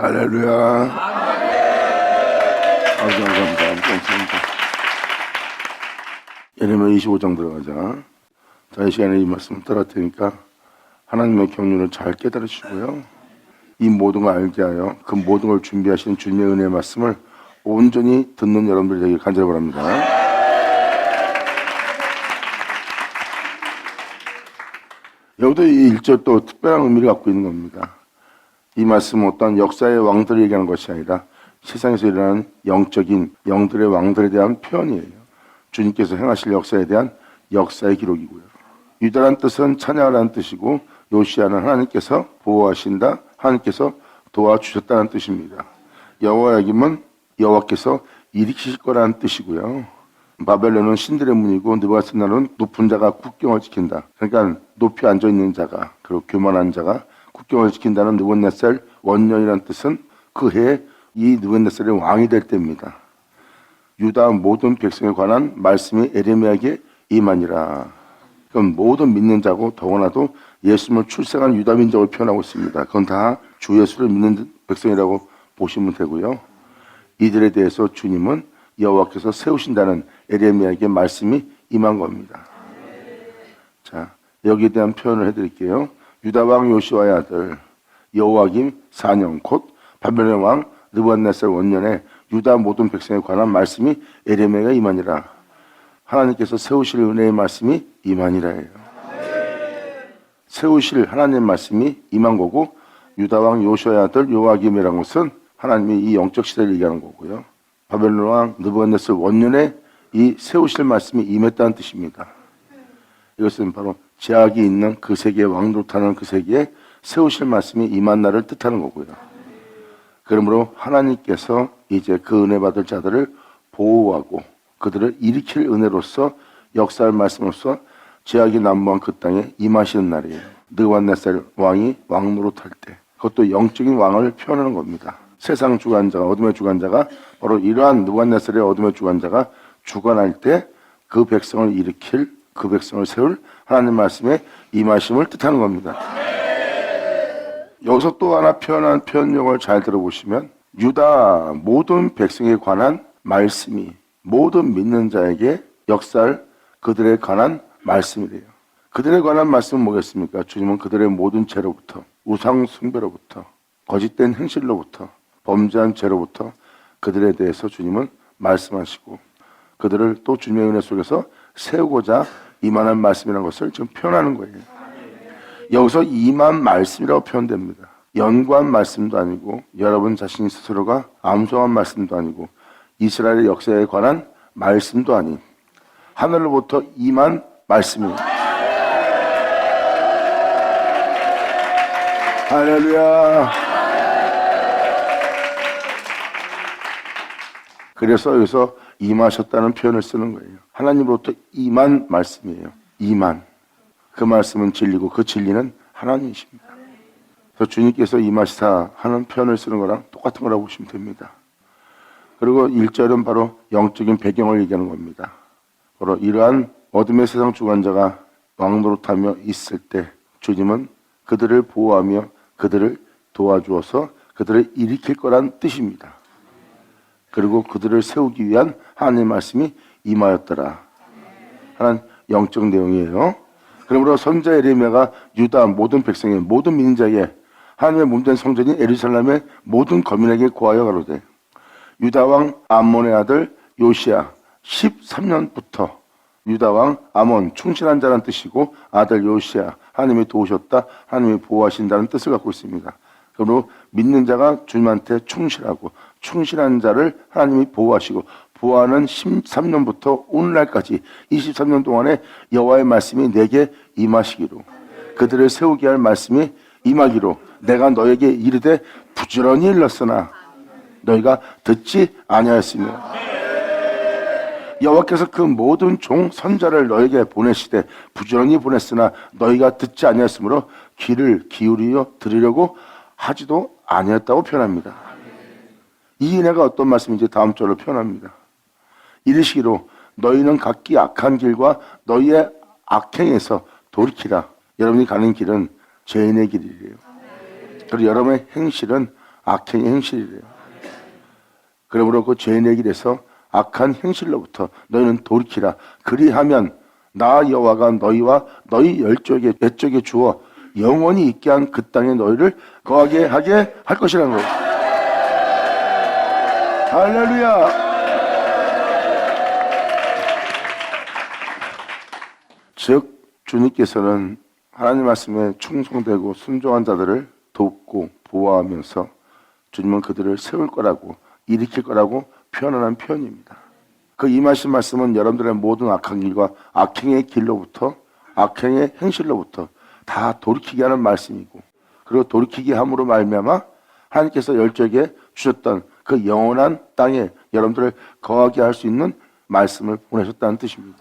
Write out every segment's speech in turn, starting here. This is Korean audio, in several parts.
할렐루야. 감사합니다. 예레미야 25장 들어가자. 자, 이 시간에 이 말씀을 따라 테니까 하나님의 경륜을 잘 깨달아 주시고요. 이 모든 걸 알게 하여 그 모든 걸 준비하신 주님의 은혜의 말씀을 온전히 듣는 여러분들 되길 간절히 바랍니다. 여기도 이 1절 또 특별한 의미를 갖고 있는 겁니다. 이 말씀은 어떤 역사의 왕들을 얘기하는 것이 아니라 세상에서 일어나는 영적인 영들의 왕들에 대한 표현이에요. 주님께서 행하실 역사에 대한 역사의 기록이고요. 유다란 뜻은 찬양하라는 뜻이고, 요시아는 하나님께서 보호하신다, 하나님께서 도와주셨다는 뜻입니다. 여호야김은 여호와께서 일으키실 거라는 뜻이고요. 바벨론은 신들의 문이고, 느부갓네살은 높은 자가 국경을 지킨다. 그러니까 높이 앉아있는 자가, 그리고 교만한 자가 국경을 지킨다는 느부갓네살 원년이라는 뜻은 그 해에 이 느부갓네살이 왕이 될 때입니다. 유다 모든 백성에 관한 말씀이 에레미야에게 임하니라. 그럼 모든 믿는 자고, 더구나도 예수님을 출생한 유다 민족을 표현하고 있습니다. 그건 다 주 예수를 믿는 백성이라고 보시면 되고요. 이들에 대해서 주님은 여호와께서 세우신다는 에레미야에게 말씀이 임한 겁니다. 자, 여기에 대한 표현을 해드릴게요. 유다 왕 요시아의 아들 여호야김 4년 곧 바벨론 왕 느부갓네살 원년에 유다 모든 백성에 관한 말씀이 에레미야가 임하니라. 하나님께서 세우실 은혜의 말씀이 임하니라예요. 세우실 하나님의 말씀이 임한 거고, 유다 왕 요시아의 아들 여호야김이라는 것은 하나님이 이 영적 시대를 얘기하는 거고요. 바벨론 왕 느부갓네살 원년에 이 세우실 말씀이 임했다는 뜻입니다. 이것은 바로 제약이 있는 그 세계의 왕노릇하는 그 세계에 세우실 말씀이 임한 날을 뜻하는 거고요. 그러므로 하나님께서 이제 그 은혜 받을 자들을 보호하고 그들을 일으킬 은혜로서 역사할 말씀으로서 제약이 난무한 그 땅에 임하시는 날이에요. 느부갓네살 왕이 왕노릇할 때, 그것도 영적인 왕을 표현하는 겁니다. 세상 주관자가, 어둠의 주관자가, 바로 이러한 느부갓네살의 어둠의 주관자가 주관할 때 그 백성을 일으킬, 그 백성을 세울 하나님 말씀의 임하심을 뜻하는 겁니다. 여기서 또 하나 표현한 표현력을 잘 들어보시면, 유다 모든 백성에 관한 말씀이 모든 믿는 자에게 역사할 그들에 관한 말씀이래요. 그들에 관한 말씀은 뭐겠습니까? 주님은 그들의 모든 죄로부터, 우상 숭배로부터, 거짓된 행실로부터, 범죄한 죄로부터 그들에 대해서 주님은 말씀하시고, 그들을 또 주님의 은혜 속에서 세우고자 임하는 말씀이라는 것을 지금 표현하는 거예요. 여기서 임한 말씀이라고 표현됩니다. 연구한 말씀도 아니고, 여러분 자신 스스로가 암송한 말씀도 아니고, 이스라엘의 역사에 관한 말씀도 아닌 하늘로부터 임한 말씀입니다. 할렐루야. 그래서 여기서 임하셨다는 표현을 쓰는 거예요. 하나님으로부터 임한 말씀이에요. 임한. 그 말씀은 진리고 그 진리는 하나님이십니다. 그래서 주님께서 임하시사 하는 표현을 쓰는 거랑 똑같은 거라고 보시면 됩니다. 그리고 1절은 바로 영적인 배경을 얘기하는 겁니다. 바로 이러한 어둠의 세상 주관자가 왕노릇하며 있을 때 주님은 그들을 보호하며 그들을 도와주어서 그들을 일으킬 거란 뜻입니다. 그리고 그들을 세우기 위한 하나님의 말씀이 임하였더라 하는 영적 내용이에요. 그러므로 선지자 에레미야가 유다 모든 백성의 모든 믿는 자에게 하나님의 몸된 성전인 예루살렘의 모든 거민에게 고하여 가로되, 유다 왕 암몬의 아들 요시야 13년부터, 유다 왕 암몬 충실한 자라는 뜻이고, 아들 요시야 하나님이 도우셨다, 하나님이 보호하신다는 뜻을 갖고 있습니다. 그러므로 믿는 자가 주님한테 충실하고, 충실한 자를 하나님이 보호하시고, 보호하는 13년부터 오늘날까지 23년 동안에 여호와의 말씀이 내게 임하시기로, 그들을 세우게 할 말씀이 임하기로 내가 너에게 이르되 부지런히 일렀으나 너희가 듣지 아니하였으며, 여호와께서 그 모든 종 선자를 너에게 보내시되 부지런히 보냈으나 너희가 듣지 아니하였으므로 귀를 기울여 들으려고 하지도 아니었다고 표현합니다. 이 은혜가 어떤 말씀인지 다음 절로 표현합니다. 이르시기로 너희는 각기 악한 길과 너희의 악행에서 돌이키라. 여러분이 가는 길은 죄인의 길이래요. 그리고 여러분의 행실은 악행의 행실이래요. 그러므로 그 죄인의 길에서 악한 행실로부터 너희는 돌이키라. 그리하면 나 여호와가 너희와 너희 옛적에 주어 영원히 있게 한 그 땅에 너희를 거하게 하게 할 것이라는 거예요. 할렐루야. 즉 주님께서는 하나님 말씀에 충성되고 순종한 자들을 돕고 보호하면서 주님은 그들을 세울 거라고 일으킬 거라고 표현하는 표현입니다. 그 임하신 말씀은 여러분들의 모든 악한 길과 악행의 길로부터 악행의 행실로부터 다 돌이키게 하는 말씀이고, 그리고 돌이키게 함으로 말미암아 하나님께서 열적에 주셨던 그 영원한 땅에 여러분들을 거하게 할 수 있는 말씀을 보내셨다는 뜻입니다.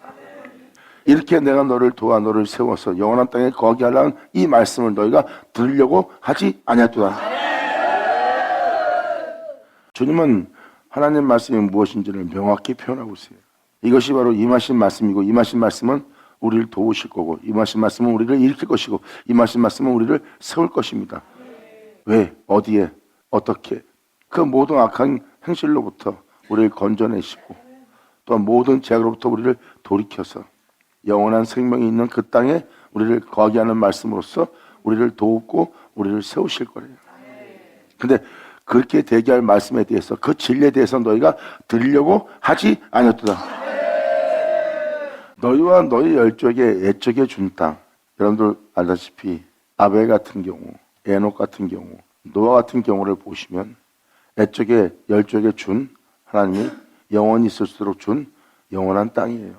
이렇게 내가 너를 도와 너를 세워서 영원한 땅에 거하게 하려는 이 말씀을 너희가 들으려고 하지 아니하도다. 주님은 하나님 말씀이 무엇인지를 명확히 표현하고 있어요. 이것이 바로 임하신 말씀이고, 임하신 말씀은 우리를 도우실 거고, 임하신 말씀은 우리를 일으킬 것이고, 임하신 말씀은 우리를 세울 것입니다. 왜? 어디에? 어떻게? 그 모든 악한 행실로부터 우리를 건져내시고, 또한 모든 죄악으로부터 우리를 돌이켜서 영원한 생명이 있는 그 땅에 우리를 거하게 하는 말씀으로써 우리를 돕고 우리를 세우실 거예요. 근데 그렇게 되게 할 말씀에 대해서, 그 진리에 대해서 너희가 들으려고 하지 아니었도다. 너희와 너희 옛적에 준 땅, 여러분들 알다시피 아벨 같은 경우, 에녹 같은 경우, 노아 같은 경우를 보시면 열적에 준 하나님이 영원히 있을수록 준 영원한 땅이에요.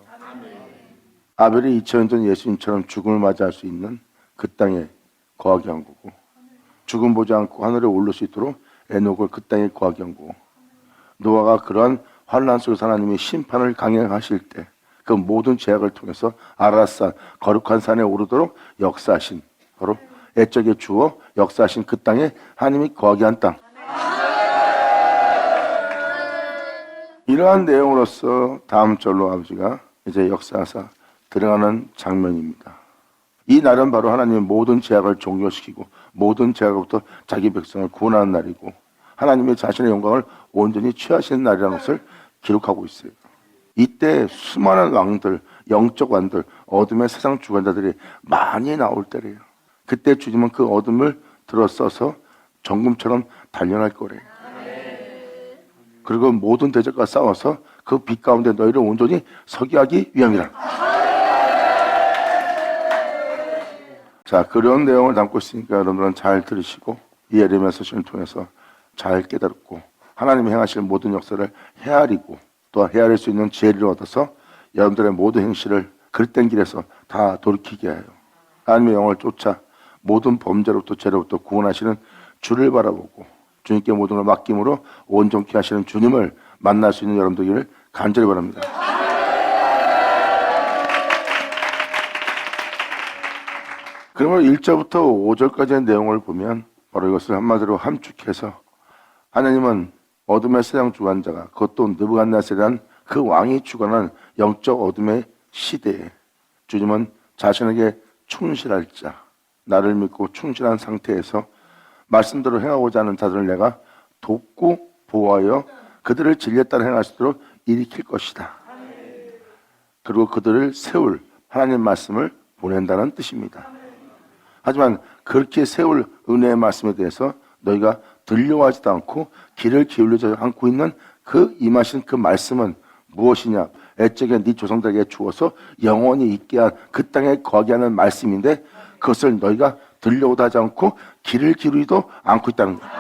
아벨이 2000년 전 예수님처럼 죽음을 맞이할 수 있는 그 땅에 거하게 한 거고, 죽음 보지 않고 하늘에 오를 수 있도록 에녹을 그 땅에 거하게 한 거고, 노아가 그러한 환난 속에서 하나님의 심판을 강행하실 때 그 모든 죄악을 통해서 아라산 거룩한 산에 오르도록 역사하신, 바로 옛적에 주어 역사하신 그 땅에 하나님이 거하게 한 땅. 이러한 내용으로서 다음 절로 아버지가 이제 역사하사 들어가는 장면입니다. 이 날은 바로 하나님의 모든 죄악을 종료시키고 모든 죄악으로부터 자기 백성을 구원하는 날이고, 하나님의 자신의 영광을 온전히 취하시는 날이라는 것을 기록하고 있어요. 이때 수많은 왕들, 영적 왕들, 어둠의 세상 주관자들이 많이 나올 때래요. 그때 주님은 그 어둠을 들어서서 정금처럼 단련할 거래요. 그리고 모든 대적과 싸워서 그 빛 가운데 너희를 온전히 서게 하기 위함이라. 자, 그런 내용을 담고 있으니까 여러분들은 잘 들으시고 이 예레미야 서신을 통해서 잘 깨달았고, 하나님이 행하실 모든 역사를 헤아리고 또 헤아릴 수 있는 지혜를 얻어서 여러분들의 모든 행실을 그릇된 길에서 다 돌이키게 해요. 하나님의 영을 쫓아 모든 범죄로부터 죄로부터 구원하시는 주를 바라보고 주님께 모든 걸 맡김으로 온전케 하시는 주님을 만날 수 있는 여러분들을 간절히 바랍니다. 그러면 1절부터 5절까지의 내용을 보면 바로 이것을 한마디로 함축해서, 하나님은 어둠의 세상 주관자가, 그것도 느부갓네살이란 그 왕이 주관하는 영적 어둠의 시대에 주님은 자신에게 충실할 자, 나를 믿고 충실한 상태에서 말씀대로 행하고자 하는 자들을 내가 돕고 보호하여 그들을 진리에 따라 행할 수 있도록 일으킬 것이다. 그리고 그들을 세울 하나님의 말씀을 보낸다는 뜻입니다. 하지만 그렇게 세울 은혜의 말씀에 대해서 너희가 들려하지도 않고 귀를 기울이지 않고 있는 그 임하신 그 말씀은 무엇이냐? 옛적에 네 조상들에게 주어서 영원히 있게 한 그 땅에 거하게 하는 말씀인데, 그것을 너희가 들려오다 하지 않고 귀를 기울이도 않고 있다는 거예요.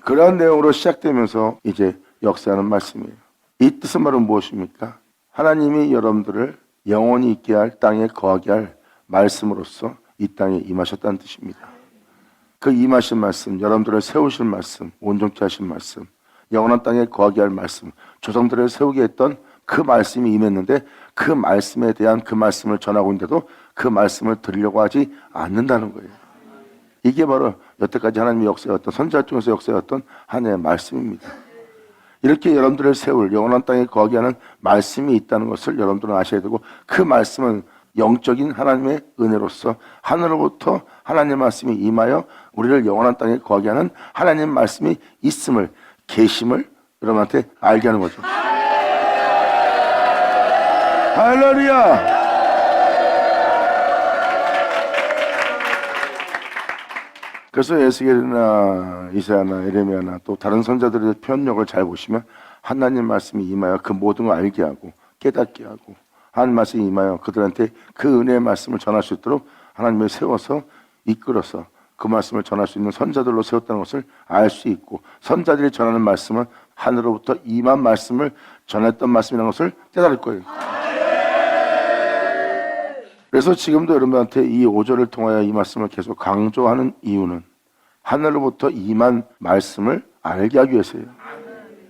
그러한 내용으로 시작되면서 이제 역사하는 말씀이에요. 이 뜻은 바로 무엇입니까? 하나님이 여러분들을 영원히 있게 할 땅에 거하게 할 말씀으로서 이 땅에 임하셨다는 뜻입니다. 그 임하신 말씀, 여러분들을 세우실 말씀, 온전케 하신 말씀, 영원한 땅에 거하게 할 말씀, 조상들을 세우게 했던 그 말씀이 임했는데, 그 말씀에 대한 그 말씀을 전하고 있는데도 그 말씀을 들으려고 하지 않는다는 거예요. 이게 바로 여태까지 하나님의 역사였던, 선지자 중에서 역사였던 하나님의 말씀입니다. 이렇게 여러분들을 세울 영원한 땅에 거하게 하는 말씀이 있다는 것을 여러분들은 아셔야 되고, 그 말씀은 영적인 하나님의 은혜로서 하늘로부터 하나님의 말씀이 임하여 우리를 영원한 땅에 거하게 하는 하나님의 말씀이 있음을, 계심을 여러분한테 알게 하는 거죠. 할렐루야! 그래서 에스겔이나 이사야나 에레미야나 또 다른 선자들의 표현력을 잘 보시면 하나님 말씀이 임하여 그 모든 걸 알게 하고 깨닫게 하고 하나님 말씀이 임하여 그들한테 그 은혜의 말씀을 전할 수 있도록 하나님을 세워서 이끌어서 그 말씀을 전할 수 있는 선자들로 세웠다는 것을 알 수 있고, 선자들이 전하는 말씀은 하늘로부터 임한 말씀을 전했던 말씀이라는 것을 깨달을 거예요. 그래서 지금도 여러분한테 이 5절을 통하여 이 말씀을 계속 강조하는 이유는 하늘로부터 임한 말씀을 알게 하기 위해서예요.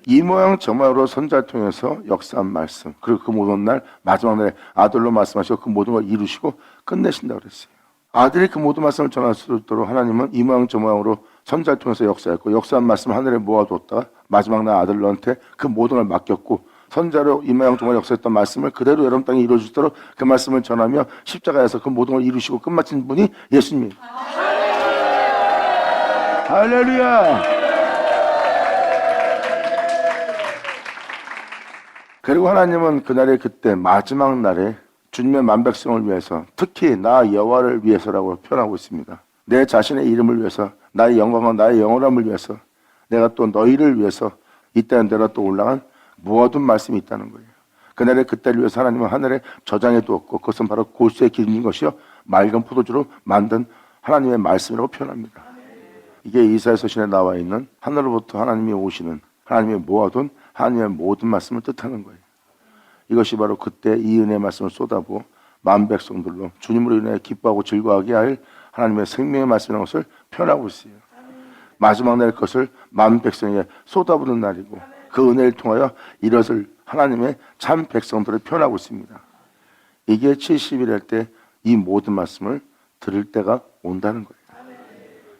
이 모양 저 모양으로 선자를 통해서 역사한 말씀, 그리고 그 모든 날 마지막 날에 아들로 말씀하시고 그 모든 걸 이루시고 끝내신다고 그랬어요. 아들이 그 모든 말씀을 전할 수 있도록 하나님은 이 모양 저 모양으로 선자를 통해서 역사했고, 역사한 말씀을 하늘에 모아두었다가 마지막 날 아들로한테 그 모든 걸 맡겼고, 선자로 이 모양 저 모양 역사했던 말씀을 그대로 여러분 땅에 이루어 주도록 그 말씀을 전하며 십자가에서 그 모든 걸 이루시고 끝마친 분이 예수님이에요. 할렐루야! 그리고 하나님은 그날에 그때 마지막 날에 주님의 만백성을 위해서, 특히 나 여호와를 위해서라고 표현하고 있습니다. 내 자신의 이름을 위해서, 나의 영광과 나의 영원함을 위해서, 내가 또 너희를 위해서 이 땅에 내가 또 올라간 모아둔 말씀이 있다는 거예요. 그날에 그때를 위해서 하나님은 하늘에 저장해 두었고, 그것은 바로 골수에 기름진 것이요 맑은 포도주로 만든 하나님의 말씀이라고 표현합니다. 이게 이사야 서신에 나와 있는 하늘로부터 하나님이 오시는, 하나님이 모아둔 하나님의 모든 말씀을 뜻하는 거예요. 이것이 바로 그때 이 은혜의 말씀을 쏟아부어 만 백성들로 주님으로 인해 기뻐하고 즐거워하게 할 하나님의 생명의 말씀이라는 것을 표현하고 있어요. 마지막 날 것을 만 백성에게 쏟아부는 날이고, 그 은혜를 통하여 이것을 하나님의 참 백성들을 표현하고 있습니다. 이게 70일 할 때 이 모든 말씀을 들을 때가 온다는 거예요.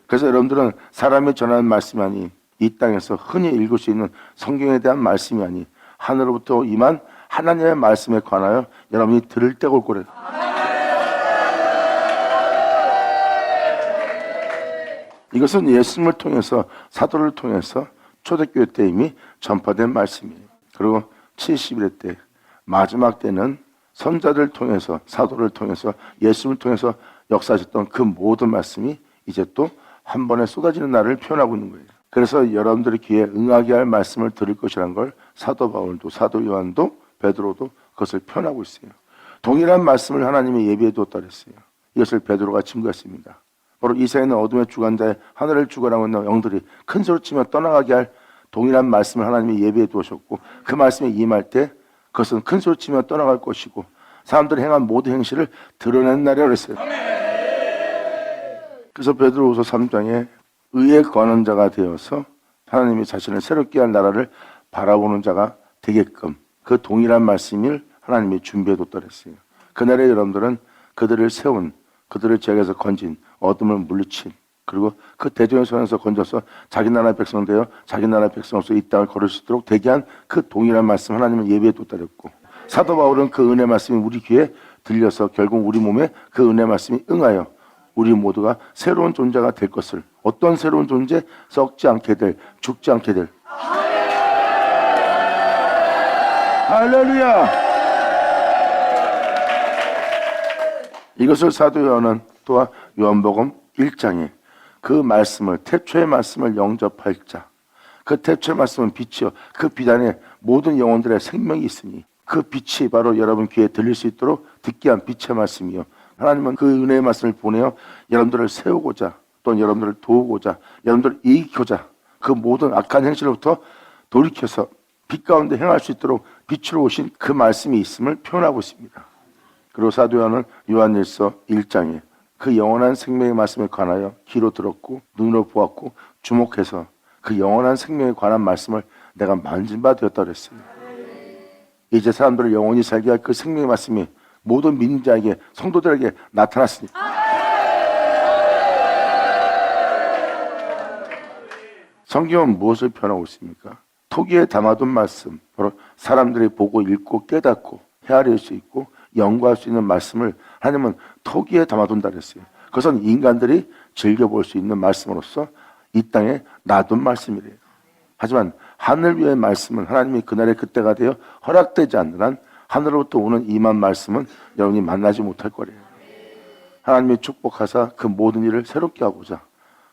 그래서 여러분들은 사람이 전하는 말씀이 아니, 이 땅에서 흔히 읽을 수 있는 성경에 대한 말씀이 아니, 하늘로부터 임한 하나님의 말씀에 관하여 여러분이 들을 때가 올 거래요. 이것은 예수님을 통해서, 사도를 통해서 초대교회 때 이미 전파된 말씀이에요. 그리고 70일 때, 마지막 때는 선자들을 통해서, 사도를 통해서, 예수님을 통해서 역사하셨던 그 모든 말씀이 이제 또 한 번에 쏟아지는 날을 표현하고 있는 거예요. 그래서 여러분들의 귀에 응하게 할 말씀을 들을 것이라는 걸 사도 바울도, 사도 요한도, 베드로도 그것을 표현하고 있어요. 동일한 말씀을 하나님이 예비해 두었다 그랬어요. 이것을 베드로가 증거했습니다. 바로 이사야는 어둠의 주관자의 하늘을 주관하고 있는 영들이 큰 소리 치며 떠나가게 할 동일한 말씀을 하나님이 예비해 두셨고, 그 말씀이 임할 때 그것은 큰 소리 치며 떠나갈 것이고, 사람들이 행한 모든 행실을 드러낸 날이라고 그랬어요. 그래서 베드로후서 3장에 의의 권한자가 되어서 하나님이 자신을 새롭게 할 나라를 바라보는 자가 되게끔 그 동일한 말씀을 하나님이 준비해뒀다 그랬어요. 그날에 여러분들은 그들을 세운, 그들을 죄악에서 건진, 어둠을 물리친, 그리고 그 대적의 손에서 건져서 자기 나라의 백성 되어 자기 나라의 백성으로서 이 땅을 걸을 수 있도록 되게 한 그 동일한 말씀 하나님은 예비해뒀다 그랬고, 사도 바울은 그 은혜 말씀이 우리 귀에 들려서 결국 우리 몸에 그 은혜 말씀이 응하여 우리 모두가 새로운 존재가 될 것을, 어떤 새로운 존재? 썩지 않게 될, 죽지 않게 될. 할렐루야! 이것을 사도 요한은 또한 요한복음 1장에 그 말씀을, 태초의 말씀을 영접할 자, 그 태초의 말씀은 빛이요 그 빛 안에 모든 영혼들의 생명이 있으니 그 빛이 바로 여러분 귀에 들릴 수 있도록 듣게 한 빛의 말씀이요, 하나님은 그 은혜의 말씀을 보내어 여러분들을 세우고자, 또 여러분들을 도우고자, 여러분들을 이기고자 그 모든 악한 행실로부터 돌이켜서 빛 가운데 행할 수 있도록 빛으로 오신 그 말씀이 있음을 표현하고 있습니다. 그리고 사도 요한은 요한일서 1장에 그 영원한 생명의 말씀에 관하여 귀로 들었고 눈으로 보았고 주목해서 그 영원한 생명에 관한 말씀을 내가 만진 바 되었다 그랬어요. 이제 사람들을 영원히 살게 할 그 생명의 말씀이 모든 믿는 자에게, 성도들에게 나타났으니 성경은 무엇을 표현하고 있습니까? 토기에 담아둔 말씀, 바로 사람들이 보고 읽고 깨닫고 헤아릴 수 있고 연구할 수 있는 말씀을 하나님은 토기에 담아둔다 그랬어요. 그것은 인간들이 즐겨볼 수 있는 말씀으로서 이 땅에 놔둔 말씀이래요. 하지만 하늘 위의 말씀은 하나님이 그날의 그때가 되어 허락되지 않는 한 하늘로부터 오는 임한 말씀은 여러분이 만나지 못할 거래요. 하나님이 축복하사 그 모든 일을 새롭게 하고자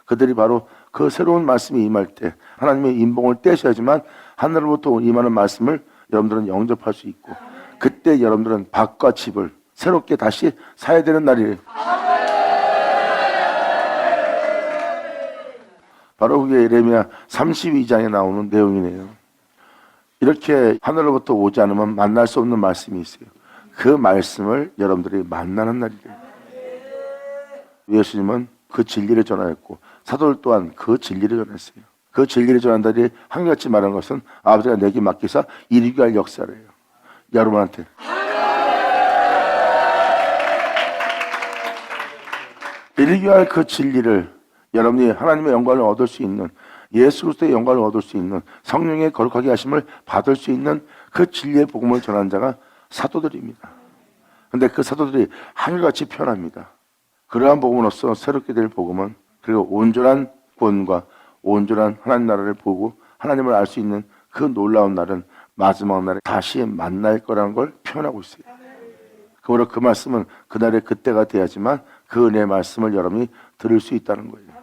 그들이 바로 그 새로운 말씀이 임할 때 하나님의 인봉을 떼셔야지만 하늘로부터 임하는 말씀을 여러분들은 영접할 수 있고 그때 여러분들은 밭과 집을 새롭게 다시 사야 되는 날이에요. 바로 그게 예레미야 32장에 나오는 내용이네요. 이렇게 하늘로부터 오지 않으면 만날 수 없는 말씀이 있어요. 그 말씀을 여러분들이 만나는 날이래요. 예수님은 그 진리를 전하였고 사도들 또한 그 진리를 전했어요. 그 진리를 전한다니 한결같이 말한 것은 아버지가 내게 맡기사 이루게 할 역사래요. 여러분한테 이루게 할 그 진리를 여러분이 하나님의 영광을 얻을 수 있는 예수 그리스도의 영광을 얻을 수 있는 성령의 거룩하게 하심을 받을 수 있는 그 진리의 복음을 전하는 자가 사도들입니다. 그런데 그 사도들이 한결같이 표현합니다. 그러한 복음으로써 새롭게 될 복음은 그리고 온전한 구원과 온전한 하나님 나라를 보고 하나님을 알 수 있는 그 놀라운 날은 마지막 날에 다시 만날 거라는 걸 표현하고 있어요. 그러므로 그 말씀은 그날의 그때가 돼야지만 그 은혜의 말씀을 여러분이 들을 수 있다는 거예요.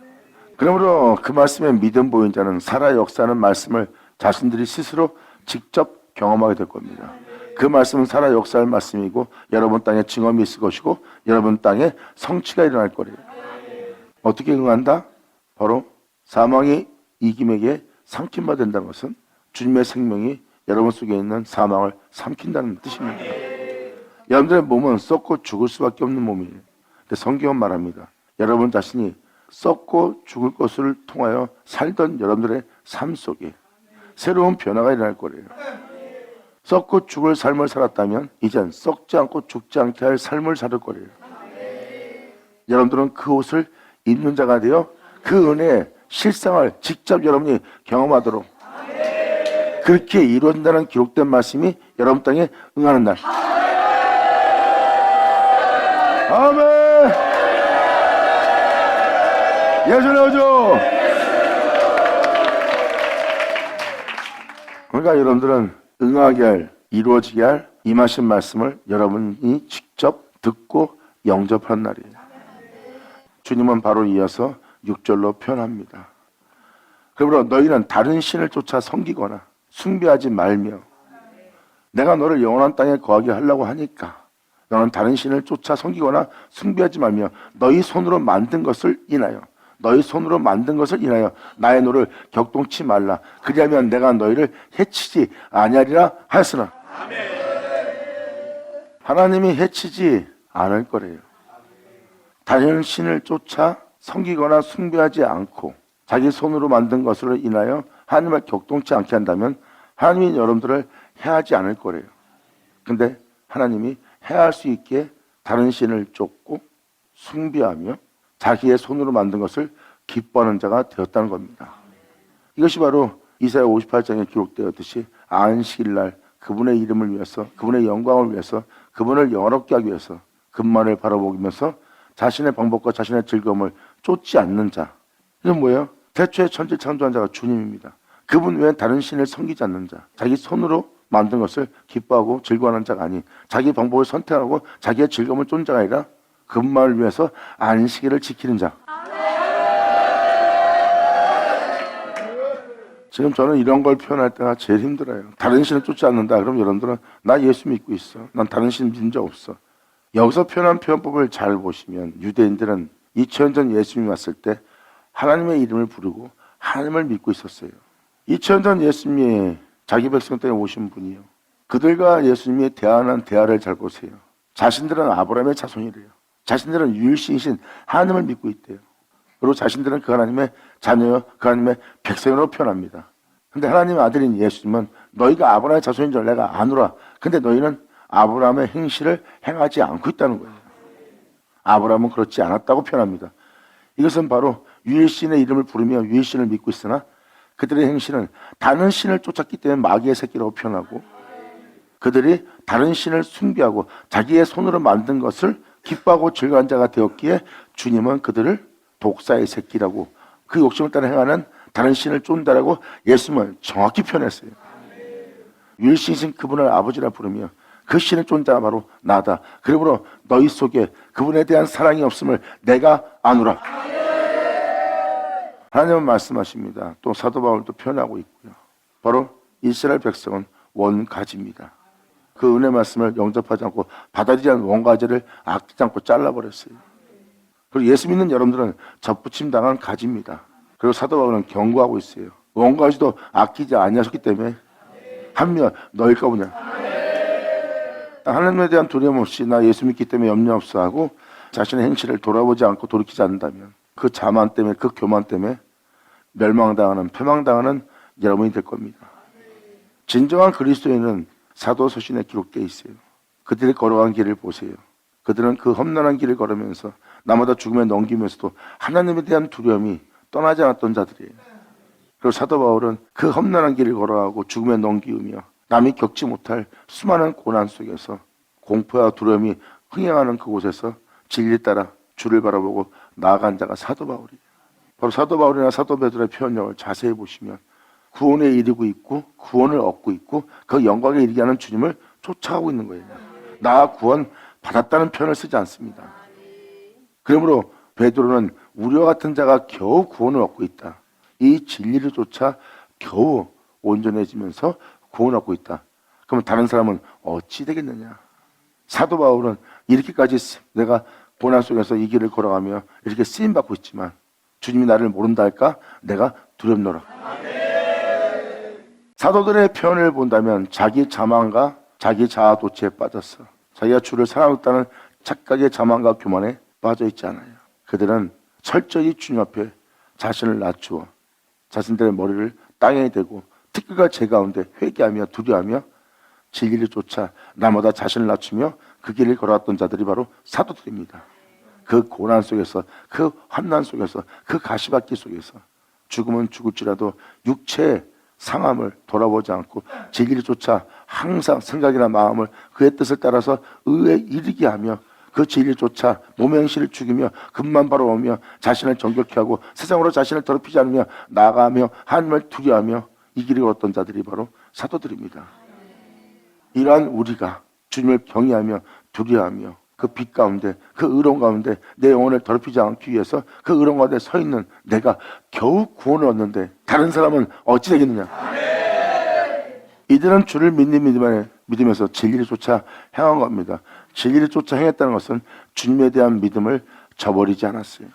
그러므로 그 말씀에 믿음 보인 자는 살아 역사하는 말씀을 자신들이 스스로 직접 경험하게 될 겁니다. 그 말씀은 살아 역사할 말씀이고 여러분 땅에 증언이 있을 것이고 여러분 땅에 성취가 일어날 거래요. 어떻게 응한다? 바로 사망이 이김에게 삼킨바 된다는 것은 주님의 생명이 여러분 속에 있는 사망을 삼킨다는 뜻입니다. 여러분들의 몸은 썩고 죽을 수밖에 없는 몸이에요. 근데 성경은 말합니다. 여러분 자신이 썩고 죽을 것을 통하여 살던 여러분들의 삶 속에 새로운 변화가 일어날 거래요. 썩고 죽을 삶을 살았다면 이젠 썩지 않고 죽지 않게 할 삶을 살 거래요. 여러분들은 그 옷을 입는 자가 되어 그 은혜의 실상을 직접 여러분이 경험하도록 그렇게 이루어진다는 기록된 말씀이 여러분 땅에 응하는 날. 아멘. 예수 나오죠. 그러니까 여러분들은 응하게 할, 이루어지게 할 임하신 말씀을 여러분이 직접 듣고 영접한 날이에요. 주님은 바로 이어서 6절로 표현합니다. 그러므로 너희는 다른 신을 쫓아 섬기거나 숭배하지 말며 내가 너를 영원한 땅에 거하게 하려고 하니까 너는 다른 신을 쫓아 섬기거나 숭배하지 말며 너희 손으로 만든 것을 인하여 나의 노를 격동치 말라. 그리하면 내가 너희를 해치지 아니하리라 하였으나 하나님이 해치지 않을 거래요. 다른 신을 쫓아 섬기거나 숭배하지 않고 자기 손으로 만든 것으로 인하여 하나님을 격동치 않게 한다면 하나님이 여러분들을 해하지 않을 거래요. 근데 하나님이 해할 수 있게 다른 신을 쫓고 숭배하며 자기의 손으로 만든 것을 기뻐하는 자가 되었다는 겁니다. 이것이 바로 이사야 58장에 기록되었듯이 안식일날 그분의 이름을 위해서, 그분의 영광을 위해서, 그분을 영화롭게 하기 위해서 그분만을 바라보면서 자신의 방법과 자신의 즐거움을 쫓지 않는 자. 이건 뭐예요? 태초에 천지를 창조한 자가 주님입니다. 그분 외엔 다른 신을 섬기지 않는 자. 자기 손으로 만든 것을 기뻐하고 즐거워하는 자가 아닌 자기 방법을 선택하고 자기의 즐거움을 쫓는 자가 아니라 그분만을 위해서 안식일을 지키는 자. 지금 저는 이런 걸 표현할 때가 제일 힘들어요. 다른 신을 쫓지 않는다. 그럼 여러분들은 나 예수 믿고 있어. 난 다른 신 믿은 적 없어. 여기서 표현한 표현법을 잘 보시면 유대인들은 2000년 전 예수님이 왔을 때 하나님의 이름을 부르고 하나님을 믿고 있었어요. 2000년 전 예수님이 자기 백성 때문에 오신 분이요. 그들과 예수님이 대화하는 대화를 잘 보세요. 자신들은 아브라함의 자손이래요. 자신들은 유일신이신 하나님을 믿고 있대요. 그리고 자신들은 그 하나님의 자녀요, 그 하나님의 백성으로 표현합니다. 근데 하나님의 아들인 예수님은 너희가 아브라함의 자손인 줄 내가 아노라. 근데 너희는 아브라함의 행실을 행하지 않고 있다는 거예요. 아브라함은 그렇지 않았다고 표현합니다. 이것은 바로 유일신의 이름을 부르며 유일신을 믿고 있으나 그들의 행실은 다른 신을 쫓았기 때문에 마귀의 새끼라고 표현하고 그들이 다른 신을 숭배하고 자기의 손으로 만든 것을 기뻐하고 즐거운 자가 되었기에 주님은 그들을 독사의 새끼라고 그 욕심을 따라 행하는 다른 신을 쫀다라고 예수님을 정확히 표현했어요. 유일신이신 그분을 아버지라 부르며 그 신을 쫀 자가 바로 나다. 그러므로 너희 속에 그분에 대한 사랑이 없음을 내가 아노라. 하나님은 말씀하십니다. 또 사도 바울도 표현하고 있고요. 바로 이스라엘 백성은 원가지입니다. 그 은혜 말씀을 영접하지 않고 받아들이지 않은 원가지를 아끼지 않고 잘라버렸어요. 그리고 예수 믿는 여러분들은 접붙임 당한 가지입니다. 그리고 사도 바울은 경고하고 있어요. 원가지도 아끼지 아니하셨기 때문에 한면 너일까 보냐. 하나님에 대한 두려움 없이 나 예수 믿기 때문에 염려 없어 하고 자신의 행실을 돌아보지 않고 돌이키지 않는다면 그 자만 때문에 그 교만 때문에 멸망당하는 패망당하는 여러분이 될 겁니다. 진정한 그리스도인은 사도서신에 기록되어 있어요. 그들이 걸어간 길을 보세요. 그들은 그 험난한 길을 걸으면서 나마다 죽음에 넘기면서도 하나님에 대한 두려움이 떠나지 않았던 자들이에요. 그리고 사도 바울은 그 험난한 길을 걸어가고 죽음에 넘기우며 남이 겪지 못할 수많은 고난 속에서 공포와 두려움이 흥행하는 그곳에서 진리 따라 주를 바라보고 나아간 자가 사도 바울이에요. 바로 사도 바울이나 사도 베드로의 표현력을 자세히 보시면 구원에 이르고 있고 구원을 얻고 있고 그 영광에 이르게 하는 주님을 쫓아가고 있는 거예요. 나 구원 받았다는 표현을 쓰지 않습니다. 그러므로 베드로는 우리와 같은 자가 겨우 구원을 얻고 있다. 이 진리를 쫓아 겨우 온전해지면서 구원을 얻고 있다. 그러면 다른 사람은 어찌 되겠느냐. 사도 바울은 이렇게까지 내가 고난 속에서 이 길을 걸어가며 이렇게 쓰임받고 있지만 주님이 나를 모른다 할까? 내가 두렵노라. 사도들의 표현을 본다면 자기 자만과 자기 자아 도취에 빠졌어. 자기가 주를 사랑했다는 착각의 자만과 교만에 빠져 있지 않아요. 그들은 철저히 주님 앞에 자신을 낮추어 자신들의 머리를 땅에 대고 특급과 제 가운데 회개하며 두려워하며 진리를 쫓아 나마다 자신을 낮추며 그 길을 걸어왔던 자들이 바로 사도들입니다. 그 고난 속에서 그 환난 속에서 그 가시밭길 속에서 죽으면 죽을지라도 육체의 상함을 돌아보지 않고 진리를 쫓아 항상 생각이나 마음을 그의 뜻을 따라서 의에 이르게 하며 그 진리를 쫓아 몸의 행실을 죽이며 금만 바라보며 자신을 정결케 하고 세상으로 자신을 더럽히지 않으며 나아가며 하나님을 두려워하며 이 길을 걸었던 자들이 바로 사도들입니다. 이러한 우리가 주님을 경외하며 두려워하며 그 빛 가운데 그 의로운 가운데 내 영혼을 더럽히지 않기 위해서 그 의로운 가운데 서 있는 내가 겨우 구원을 얻는데 다른 사람은 어찌 되겠느냐. 이들은 주를 믿으면서 진리를 쫓아 행한 겁니다. 진리를 쫓아 행했다는 것은 주님에 대한 믿음을 저버리지 않았어요.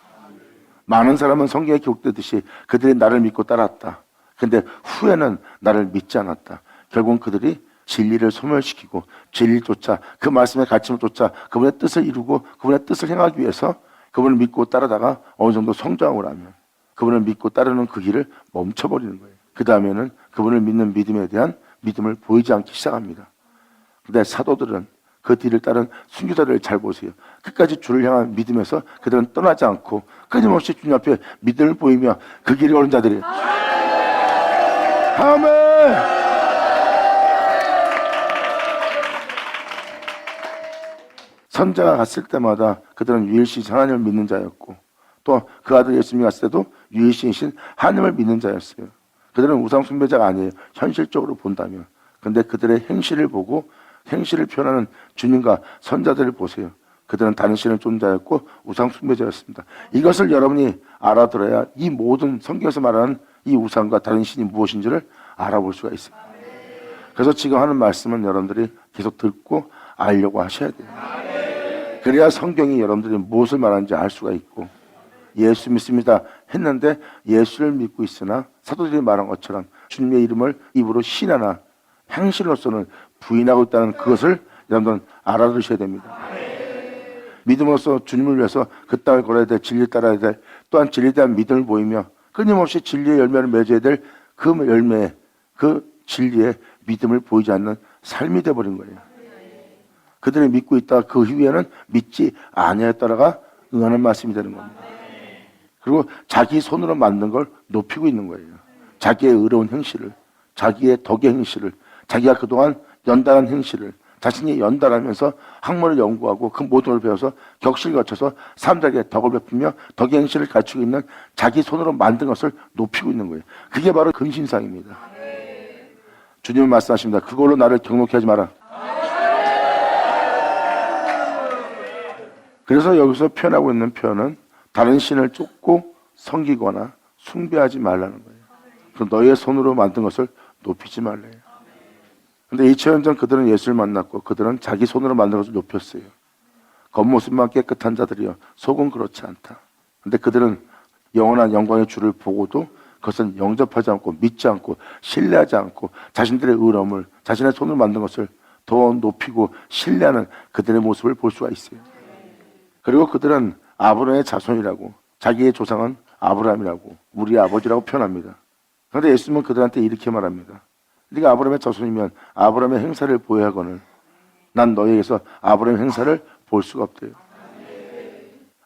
많은 사람은 성경에 기록되듯이 그들이 나를 믿고 따랐다. 근데 후에는 나를 믿지 않았다. 결국은 그들이 진리를 소멸시키고 진리를 쫓아 그 말씀의 가르침을 쫓아 그분의 뜻을 이루고 그분의 뜻을 행하기 위해서 그분을 믿고 따르다가 어느 정도 성장을 하면 그분을 믿고 따르는 그 길을 멈춰버리는 거예요. 그 다음에는 그분을 믿는 믿음에 대한 믿음을 보이지 않기 시작합니다. 근데 사도들은 그 뒤를 따른 순교자들을 잘 보세요. 끝까지 주를 향한 믿음에서 그들은 떠나지 않고 끊임없이 주님 앞에 믿음을 보이며 그 길을 걸은 자들이에요. 아멘. 선자가 갔을 때마다 그들은 유일신 하나님을 믿는 자였고 또 그 아들 예수님이 갔을 때도 유일신이신 하나님을 믿는 자였어요. 그들은 우상 숭배자가 아니에요. 현실적으로 본다면. 근데 그들의 행실을 보고 행실을 표현하는 주님과 선자들을 보세요. 그들은 다른 신을 쫓는 자였고 우상 숭배자였습니다. 이것을 여러분이 알아들어야 이 모든 성경에서 말하는 이 우상과 다른 신이 무엇인지를 알아볼 수가 있어요. 그래서 지금 하는 말씀은 여러분들이 계속 듣고 알려고 하셔야 돼요. 그래야 성경이 여러분들이 무엇을 말하는지 알 수가 있고 예수 믿습니다 했는데 예수를 믿고 있으나 사도들이 말한 것처럼 주님의 이름을 입으로 신하나 행실로서는 부인하고 있다는 그것을 여러분들은 알아두셔야 됩니다. 믿음으로써 주님을 위해서 그 땅을 걸어야 될, 진리를 따라야 될, 또한 진리에 대한 믿음을 보이며 끊임없이 진리의 열매를 맺어야 될 그 열매에 그 진리의 믿음을 보이지 않는 삶이 되어버린 거예요. 그들이 믿고 있다 그 후에는 믿지 아니하였다가 응하는 말씀이 되는 겁니다. 그리고 자기 손으로 만든 걸 높이고 있는 거예요. 자기의 의로운 행실을, 자기의 덕의 행실을, 자기가 그동안 연단한 행실을 자신이 연단하면서 학문을 연구하고 그 모든 걸 배워서 격식을 거쳐서 사람들에게 덕을 베푸며 덕의 행실을 갖추고 있는 자기 손으로 만든 것을 높이고 있는 거예요. 그게 바로 근신상입니다. 주님은 말씀하십니다. 그걸로 나를 경록히 하지 마라. 그래서 여기서 표현하고 있는 표현은 다른 신을 쫓고 섬기거나 숭배하지 말라는 거예요. 그래서 너의 손으로 만든 것을 높이지 말래요. 근데 2000년 전 그들은 예수를 만났고 그들은 자기 손으로 만든 것을 높였어요. 겉모습만 깨끗한 자들이요 속은 그렇지 않다. 근데 그들은 영원한 영광의 주를 보고도 그것은 영접하지 않고 믿지 않고 신뢰하지 않고 자신들의 의로움을 자신의 손으로 만든 것을 더 높이고 신뢰하는 그들의 모습을 볼 수가 있어요. 그리고 그들은 아브라함의 자손이라고 자기의 조상은 아브라함이라고 우리 아버지라고 표현합니다. 그런데 예수님은 그들한테 이렇게 말합니다. 네가 아브라함의 자손이면 아브라함의 행사를 보여야 하거늘 난 너희에게서 아브라함의 행사를 볼 수가 없대요.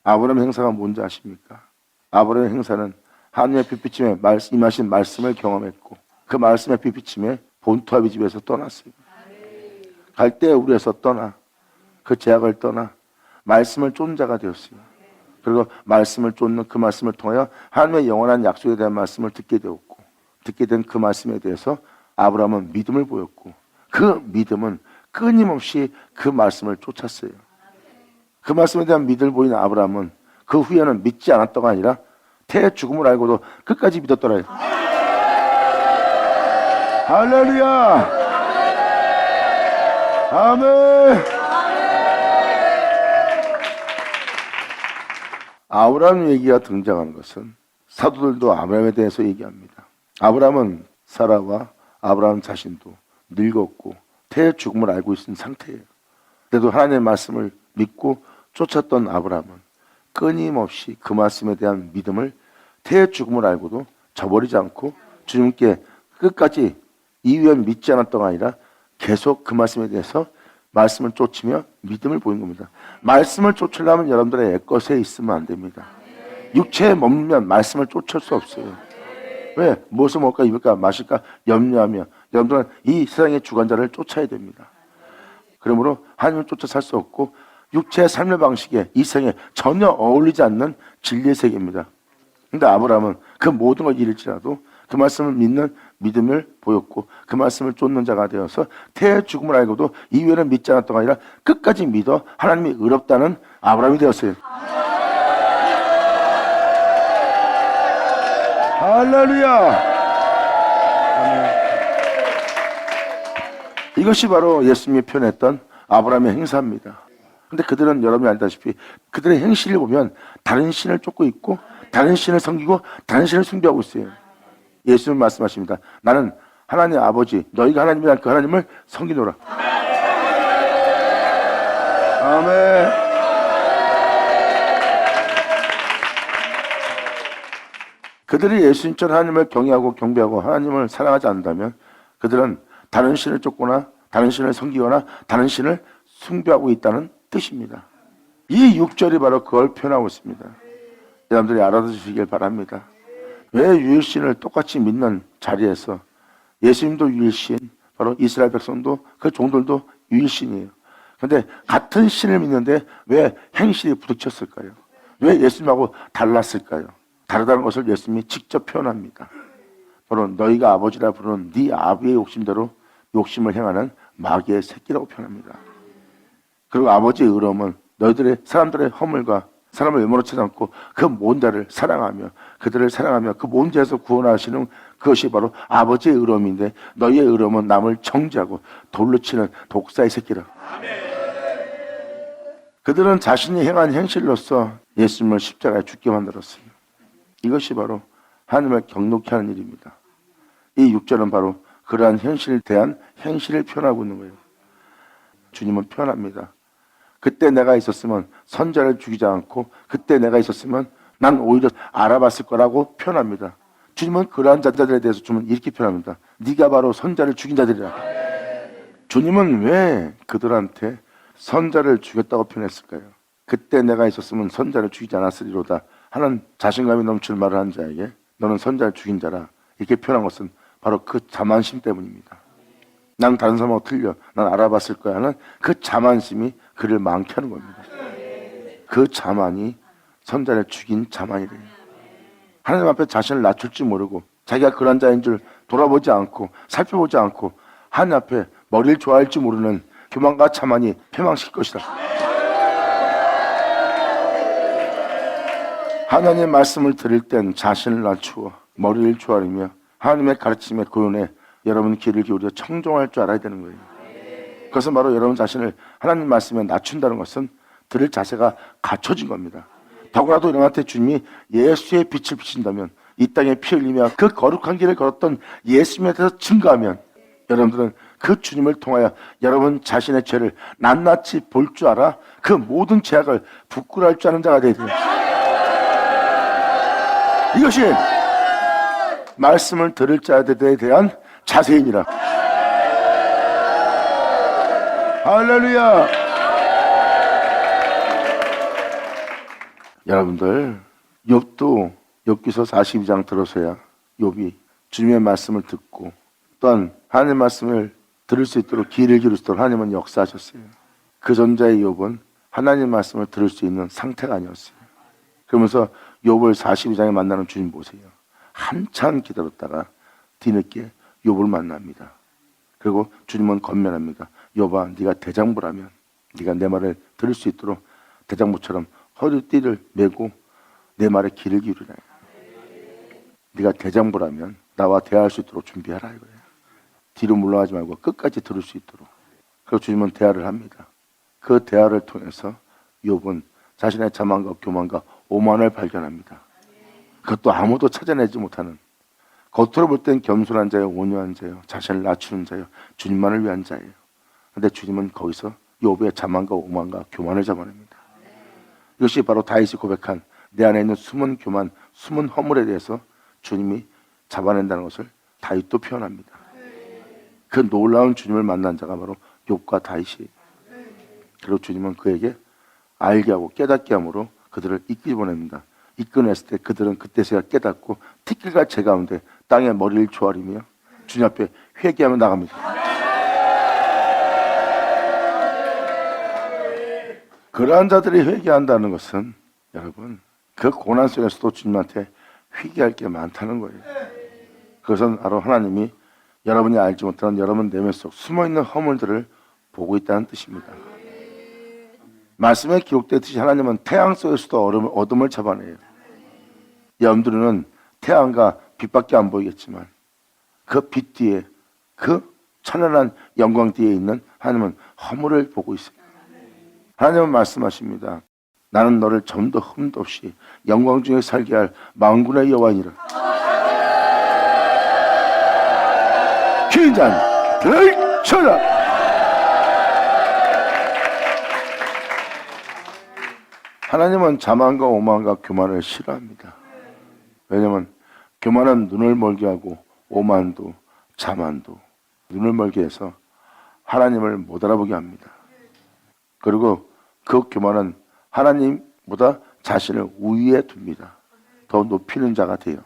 아브라함의 행사가 뭔지 아십니까? 아브라함의 행사는 하나님의 빛비침에 임하신 말씀을 경험했고 그 말씀의 빛비침에 본토 아비 집에서 떠났어요. 갈대아 우르에서 떠나 그 제약을 떠나 말씀을 쫓는 자가 되었어요. 그리고 말씀을 쫓는 그 말씀을 통하여 하나님의 영원한 약속에 대한 말씀을 듣게 되었고 듣게 된 그 말씀에 대해서 아브라함은 믿음을 보였고 그 믿음은 끊임없이 그 말씀을 쫓았어요. 그 말씀에 대한 믿음을 보이는 아브라함은 그 후에는 믿지 않았다가 아니라 태의 죽음을 알고도 끝까지 믿었더라. 할렐루야! 아멘! 아브라함 얘기가 등장하는 것은 사도들도 아브라함에 대해서 얘기합니다. 아브라함은 사라와 아브라함 자신도 늙었고 태의 죽음을 알고 있는 상태예요. 그래도 하나님의 말씀을 믿고 쫓았던 아브라함은 끊임없이 그 말씀에 대한 믿음을 태의 죽음을 알고도 저버리지 않고 주님께 끝까지 이후엔 믿지 않았던 게 아니라 계속 그 말씀에 대해서 말씀을 쫓으며 믿음을 보인 겁니다. 말씀을 쫓으려면 여러분들의 애것에 있으면 안 됩니다. 육체에 머물면 말씀을 쫓을 수 없어요. 왜? 무엇을 먹을까 입을까 마실까 염려하며 여러분들은 이 세상의 주관자를 쫓아야 됩니다. 그러므로 하나님을 쫓아 살 수 없고 육체의 삶의 방식에 이 세상에 전혀 어울리지 않는 진리의 세계입니다. 그런데 아브라함은 그 모든 걸 잃을지라도 그 말씀을 믿는 믿음을 보였고 그 말씀을 쫓는 자가 되어서 태의 죽음을 알고도 이후에는 믿지 않았던 게 아니라 끝까지 믿어 하나님이 의롭다는 아브라함이 되었어요. 할렐루야! 이것이 바로 예수님이 표현했던 아브라함의 행사입니다. 근데 그들은 여러분이 알다시피 그들의 행실을 보면 다른 신을 쫓고 있고 다른 신을 섬기고 다른 신을 숭배하고 있어요. 예수님 말씀하십니다. 나는 하나님 아버지 너희가 하나님이란 그 하나님을 섬기노라. 아멘. 그들이 예수님처럼 하나님을 경외하고 경배하고 하나님을 사랑하지 않는다면 그들은 다른 신을 쫓거나 다른 신을 섬기거나 다른 신을 숭배하고 있다는 뜻입니다. 이 6절이 바로 그걸 표현하고 있습니다. 여러분들이 알아두시길 바랍니다. 왜 유일신을 똑같이 믿는 자리에서 예수님도 유일신, 바로 이스라엘 백성도 그 종들도 유일신이에요. 그런데 같은 신을 믿는데 왜 행실이 부딪혔을까요? 왜 예수님하고 달랐을까요? 다르다는 것을 예수님이 직접 표현합니다. 바로 너희가 아버지라 부르는 네 아비의 욕심대로 욕심을 행하는 마귀의 새끼라고 표현합니다. 그리고 아버지의 의로움은 너희들의 사람들의 허물과 사람을 외모로 찾지 않고 그 모든 자를 사랑하며 그들을 사랑하며 그 모든 자에서 구원하시는 그것이 바로 아버지의 의로움인데 너희의 의로움은 남을 정죄하고 돌로 치는 독사의 새끼라. 그들은 자신이 행한 행실로서 예수님을 십자가에 죽게 만들었어요. 이것이 바로 하나님을 경록히 하는 일입니다. 이 6절은 바로 그러한 현실에 대한 행실을 표현하고 있는 거예요. 주님은 표현합니다. 그때 내가 있었으면 선자를 죽이지 않고 그때 내가 있었으면 난 오히려 알아봤을 거라고 표현합니다. 주님은 그러한 자들에 대해서 주님은 이렇게 표현합니다. 네가 바로 선자를 죽인 자들이라. 주님은 왜 그들한테 선자를 죽였다고 표현했을까요? 그때 내가 있었으면 선자를 죽이지 않았으리로다 하는 자신감이 넘치는 말을 한 자에게 너는 선자를 죽인 자라 이렇게 표현한 것은 바로 그 자만심 때문입니다. 난 다른 사람하고 틀려. 난 알아봤을 거야 하는 그 자만심이 그를 망케 하는 겁니다. 그 자만이 선자를 죽인 자만이래요. 하나님 앞에 자신을 낮출 줄 모르고 자기가 그런 자인 줄 돌아보지 않고 살펴보지 않고 하나님 앞에 머리를 좋아할 줄 모르는 교만과 자만이 패망시킬 것이다. 하나님의 말씀을 들을 땐 자신을 낮추어 머리를 조아리며 하나님의 가르침에 구원에 여러분 귀를 기울여 청종할 줄 알아야 되는 거예요. 그것은 바로 여러분 자신을 하나님 말씀에 낮춘다는 것은 들을 자세가 갖춰진 겁니다. 더구나도 여러분한테 주님이 예수의 빛을 비친다면 이 땅에 피 흘리며 그 거룩한 길을 걸었던 예수님에 대해서 증거하면 여러분들은 그 주님을 통하여 여러분 자신의 죄를 낱낱이 볼 줄 알아 그 모든 죄악을 부끄러워할 줄 아는 자가 되야 돼요. 이것이 말씀을 들을 자들에 대한 자세이니라. 할렐루야. 여러분들 욥도 욥기서 42장 들어서야 욥이 주님의 말씀을 듣고 또한 하나님의 말씀을 들을 수 있도록 귀를 기울일 수 있도록 하나님은 역사하셨어요. 그 전자의 욥은 하나님의 말씀을 들을 수 있는 상태가 아니었어요. 그러면서 욥을 42장에 만나는 주님 보세요. 한참 기다렸다가 뒤늦게 욥을 만납니다. 그리고 주님은 권면합니다. 욥아, 네가 대장부라면 네가 내 말을 들을 수 있도록 대장부처럼 허리띠를 메고 내 말에 귀를 기울이라. 네가 대장부라면 나와 대화할 수 있도록 준비하라 이거예요. 뒤로 물러가지 말고 끝까지 들을 수 있도록. 그리고 주님은 대화를 합니다. 그 대화를 통해서 욥은 자신의 자만과 교만과 오만을 발견합니다. 그것도 아무도 찾아내지 못하는, 겉으로 볼 땐 겸손한 자예요, 온유한 자예요, 자신을 낮추는 자예요, 주님만을 위한 자예요. 그런데 주님은 거기서 욥의 자만과 오만과 교만을 잡아냅니다. 이것이 바로 다윗이 고백한 내 안에 있는 숨은 교만, 숨은 허물에 대해서 주님이 잡아낸다는 것을 다윗도 표현합니다. 그 놀라운 주님을 만난 자가 바로 욥과 다윗이에요. 그리고 주님은 그에게 알게 하고 깨닫게 함으로 그들을 이끌어냅니다. 이끌어냈을 때 그들은 그때서야 깨닫고 티끌과 재 가운데 땅에 머리를 조아리며 주님 앞에 회개하며 나갑니다. 그러한 자들이 회개한다는 것은 여러분 그 고난 속에서도 주님한테 회개할 게 많다는 거예요. 그것은 바로 하나님이 여러분이 알지 못하는 여러분 내면 속 숨어있는 허물들을 보고 있다는 뜻입니다. 말씀에 기록되듯이 하나님은 태양 속에서도 어둠을 잡아내요. 여러분들은 태양과 빛밖에 안 보이겠지만 그 빛 뒤에, 그 찬란한 영광 뒤에 있는 하나님은 허물을 보고 있어요. 하나님은 말씀하십니다. 나는 너를 점도 흠도 없이 영광 중에 살게 할 만군의 여호와이니라. 긴잔 들쳐라. 하나님은 자만과 오만과 교만을 싫어합니다. 왜냐하면 교만은 눈을 멀게 하고 오만도 자만도 눈을 멀게 해서 하나님을 못 알아보게 합니다. 그리고 그 교만은 하나님보다 자신을 우위에 둡니다. 더 높이는 자가 돼요.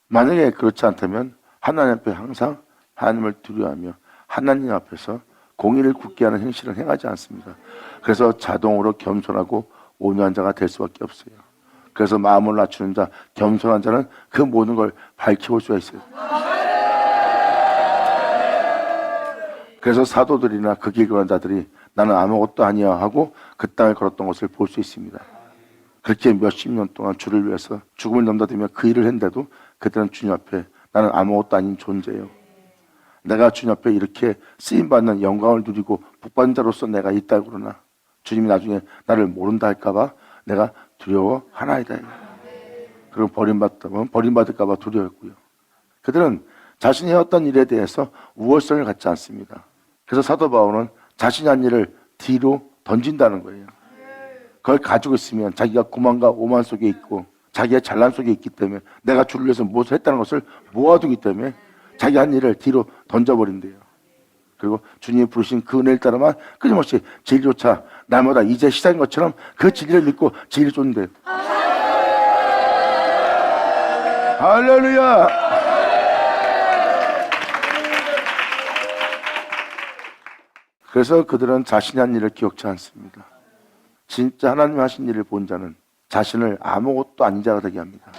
만약에 그렇지 않다면 하나님 앞에 항상 하나님을 두려워하며 하나님 앞에서 공의를 굳게 하는 행실을 행하지 않습니다. 그래서 자동으로 겸손하고 온유한 자가 될 수밖에 없어요. 그래서 마음을 낮추는 자, 겸손한 자는 그 모든 걸 밝혀볼 수가 있어요. 그래서 사도들이나 그 길 걸은 자들이 나는 아무것도 아니야 하고 그 땅을 걸었던 것을 볼 수 있습니다. 그렇게 몇십 년 동안 주를 위해서 죽음을 넘나들며 그 일을 했는데도 그들은 주님 앞에 나는 아무것도 아닌 존재예요. 내가 주님 앞에 이렇게 쓰임받는 영광을 누리고 복받는 자로서 내가 있다고 그러나 주님이 나중에 나를 모른다 할까봐 내가 두려워하나이다. 그리고 버림받을까 봐 두려웠고요. 그들은 자신이 해왔던 일에 대해서 우월성을 갖지 않습니다. 그래서 사도 바울은 자신이 한 일을 뒤로 던진다는 거예요. 그걸 가지고 있으면 자기가 고만과 오만 속에 있고 자기의 잘난 속에 있기 때문에 내가 주를 위해서 무엇을 했다는 것을 모아두기 때문에 자기 한 일을 뒤로 던져버린대요. 그리고 주님이 부르신 그 은혜를 따라만 끊임없이 진리조차 날마다 이제 시작인 것처럼 그 진리를 믿고 진리를 쫓는대요. 할렐루야. 그래서 그들은 자신이 한 일을 기억지 않습니다. 진짜 하나님 하신 일을 본 자는 자신을 아무것도 아닌 자가 되게 합니다.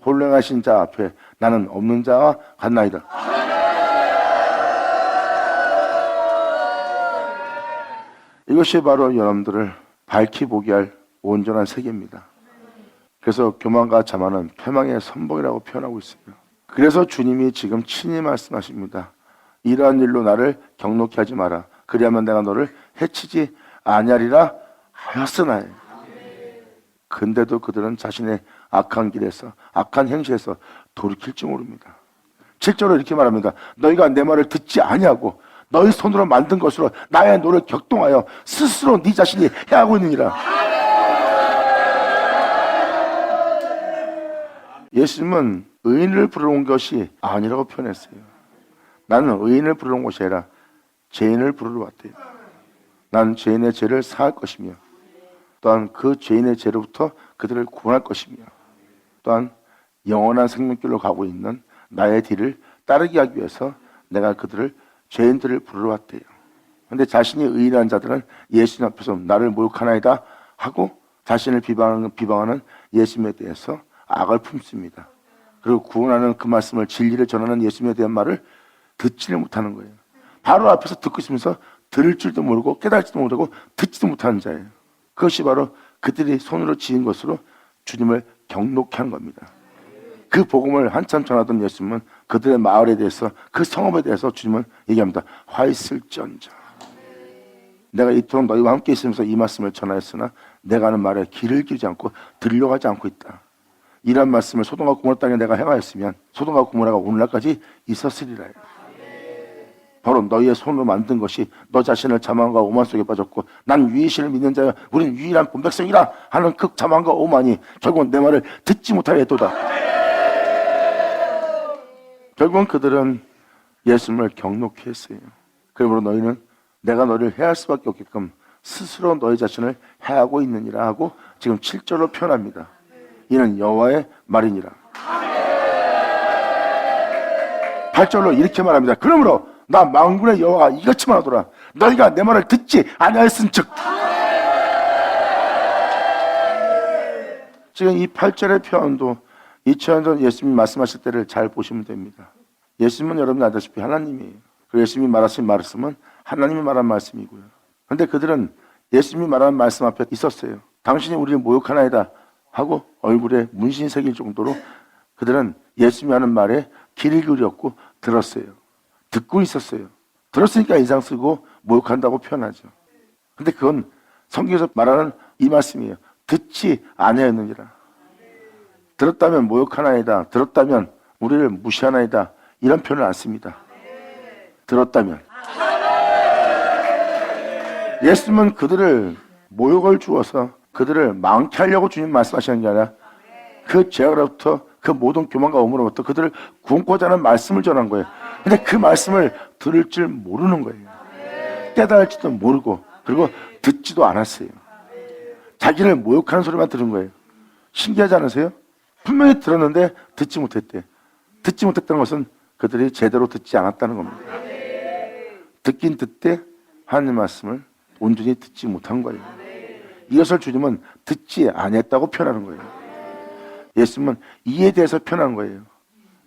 홀령하신 자 앞에 나는 없는 자와 같나이다. 이것이 바로 여러분들을 밝히 보게 할 온전한 세계입니다. 그래서 교만과 자만은 패망의 선봉이라고 표현하고 있습니다. 그래서 주님이 지금 친히 말씀하십니다. 이러한 일로 나를 경록히 하지 마라. 그리하면 내가 너를 해치지 아니하리라 하였으나. 근데도 그들은 자신의 악한 길에서 악한 행실에서 돌이킬지 모릅니다. 7절로 이렇게 말합니다. 너희가 내 말을 듣지 아니하고 너희 손으로 만든 것으로 나의 노를 격동하여 스스로 네 자신이 해하고 있느니라. 예수님은 의인을 부르는 것이 아니라고 표현했어요. 나는 의인을 부르는 것이 아니라 죄인을 부르러 왔대요. 나는 죄인의 죄를 사할 것이며 또한 그 죄인의 죄로부터 그들을 구원할 것이며 또한 영원한 생명길로 가고 있는 나의 뒤를 따르게 하기 위해서 내가 그들을 죄인들을 부르러 왔대요. 그런데 자신이 의인한 자들은 예수님 앞에서 나를 모욕하나이다 하고 자신을 비방하는 예수님에 대해서 악을 품습니다. 그리고 구원하는 그 말씀을 진리를 전하는 예수님에 대한 말을 듣지를 못하는 거예요. 바로 앞에서 듣고 있으면서 들을 줄도 모르고 깨달지도 못하고 듣지도 못하는 자예요. 그것이 바로 그들이 손으로 지은 것으로 주님을 경록히 하는 겁니다. 그 복음을 한참 전하던 예수님은 그들의 마을에 대해서 그 성읍에 대해서 주님은 얘기합니다. 화 있을지언정 내가 이토록 너희와 함께 있으면서 이 말씀을 전하였으나 내가 하는 말에 귀를 기울이지 않고 들려가지 않고 있다. 이런 말씀을 소돔과 고모라 땅에 내가 행하였으면 소돔과 고모라가 오늘날까지 있었으리라. 바로 너희의 손으로 만든 것이 너 자신을 자만과 오만 속에 빠졌고 난 유일신을 믿는 자여 우리는 유일한 본백성이라 하는 그 자만과 오만이 결국은 내 말을 듣지 못하게 했도다. 결국은 그들은 예수님을 경록히 했어요. 그러므로 너희는 내가 너를 해할 수밖에 없게끔 스스로 너희 자신을 해하고 있느니라 하고 지금 7절로 표현합니다. 이는 여호와의 말이니라. 8절로 이렇게 말합니다. 그러므로 나 만군의 여호와가 이같이 말하더라. 너희가 내 말을 듣지 아니하였은즉. 지금 이 8절의 표현도 2000년 전 예수님이 말씀하실 때를 잘 보시면 됩니다. 예수님은 여러분 아다시피 하나님이에요. 그리고 예수님이 말하신 말씀은 하나님이 말한 말씀이고요. 그런데 그들은 예수님이 말한 말씀 앞에 있었어요. 당신이 우리를 모욕하나이다 하고 얼굴에 문신 새길 정도로 그들은 예수님이 하는 말에 귀를 기울였고 들었어요. 듣고 있었어요. 들었으니까 인상 쓰고 모욕한다고 표현하죠. 근데 그건 성경에서 말하는 이 말씀이에요. 듣지 아니하였느니라. 들었다면 모욕하나이다. 들었다면 우리를 무시하나이다. 이런 표현을 안 씁니다. 들었다면. 예수님은 그들을 모욕을 주어서 그들을 망케 하려고 주님 말씀하시는 게 아니라 그 죄악으로부터 그 모든 교만과 오물로부터 그들을 구원코자 하는 말씀을 전한 거예요. 근데 그 말씀을 들을 줄 모르는 거예요. 깨달을지도 모르고 그리고 듣지도 않았어요. 자기를 모욕하는 소리만 들은 거예요. 신기하지 않으세요? 분명히 들었는데 듣지 못했대. 듣지 못했다는 것은 그들이 제대로 듣지 않았다는 겁니다. 듣긴 듣되 하나님 말씀을 온전히 듣지 못한 거예요. 이것을 주님은 듣지 아니했다고 표현하는 거예요. 예수님은 이에 대해서 표현한 거예요.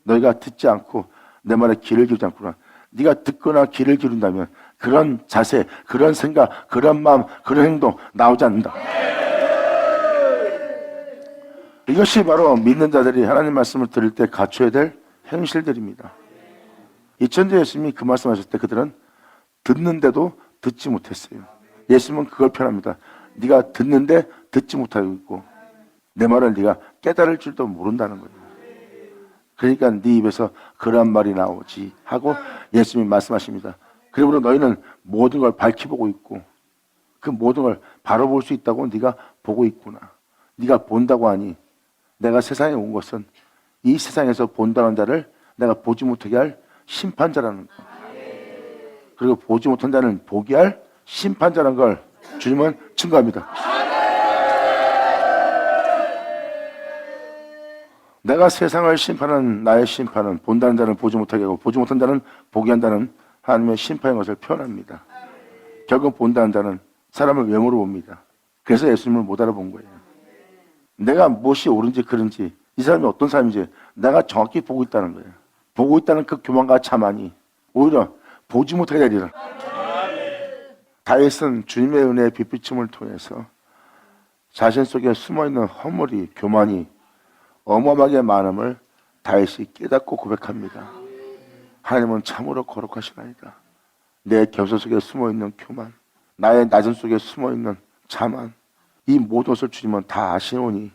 너희가 듣지 않고 내 말에 귀를 기울이지 않구나. 네가 듣거나 귀를 기울인다면 그런 자세, 그런 생각, 그런 마음, 그런 행동 나오지 않는다. 이것이 바로 믿는 자들이 하나님 말씀을 들을 때 갖춰야 될 행실들입니다. 2000년 예수님이 그 말씀하셨을 때 그들은 듣는데도 듣지 못했어요. 예수님은 그걸 표현합니다. 네가 듣는데 듣지 못하고 있고 내 말을 네가 깨달을 줄도 모른다는 거예요. 그러니까 네 입에서 그런 말이 나오지 하고 예수님이 말씀하십니다. 그러므로 너희는 모든 걸 밝히 보고 있고 그 모든 걸 바로 볼 수 있다고 네가 보고 있구나. 네가 본다고 하니 내가 세상에 온 것은 이 세상에서 본다는 자를 내가 보지 못하게 할 심판자라는 거. 그리고 보지 못한 자는 보게 할 심판자라는 걸 주님은 증거합니다. 내가 세상을 심판하는 나의 심판은 본다는 자는 보지 못하게 하고 보지 못한 자는 보게 한다는 하나님의 심판인 것을 표현합니다. 결국 본다는 자는 사람을 외모로 봅니다. 그래서 예수님을 못 알아본 거예요. 내가 무엇이 옳은지 그른지, 이 사람이 어떤 사람인지 내가 정확히 보고 있다는 거예요. 보고 있다는 그 교만과 자만이 오히려 보지 못하게 되리라. 다윗은 주님의 은혜의 빛비춤을 통해서 자신 속에 숨어있는 허물이, 교만이 어마어마하게 많음을 다윗이 깨닫고 고백합니다. 하나님은 참으로 거룩하시나이다. 내 겸손 속에 숨어있는 교만, 나의 낮은 속에 숨어있는 자만, 이 모든 것을 주님은 다 아시오니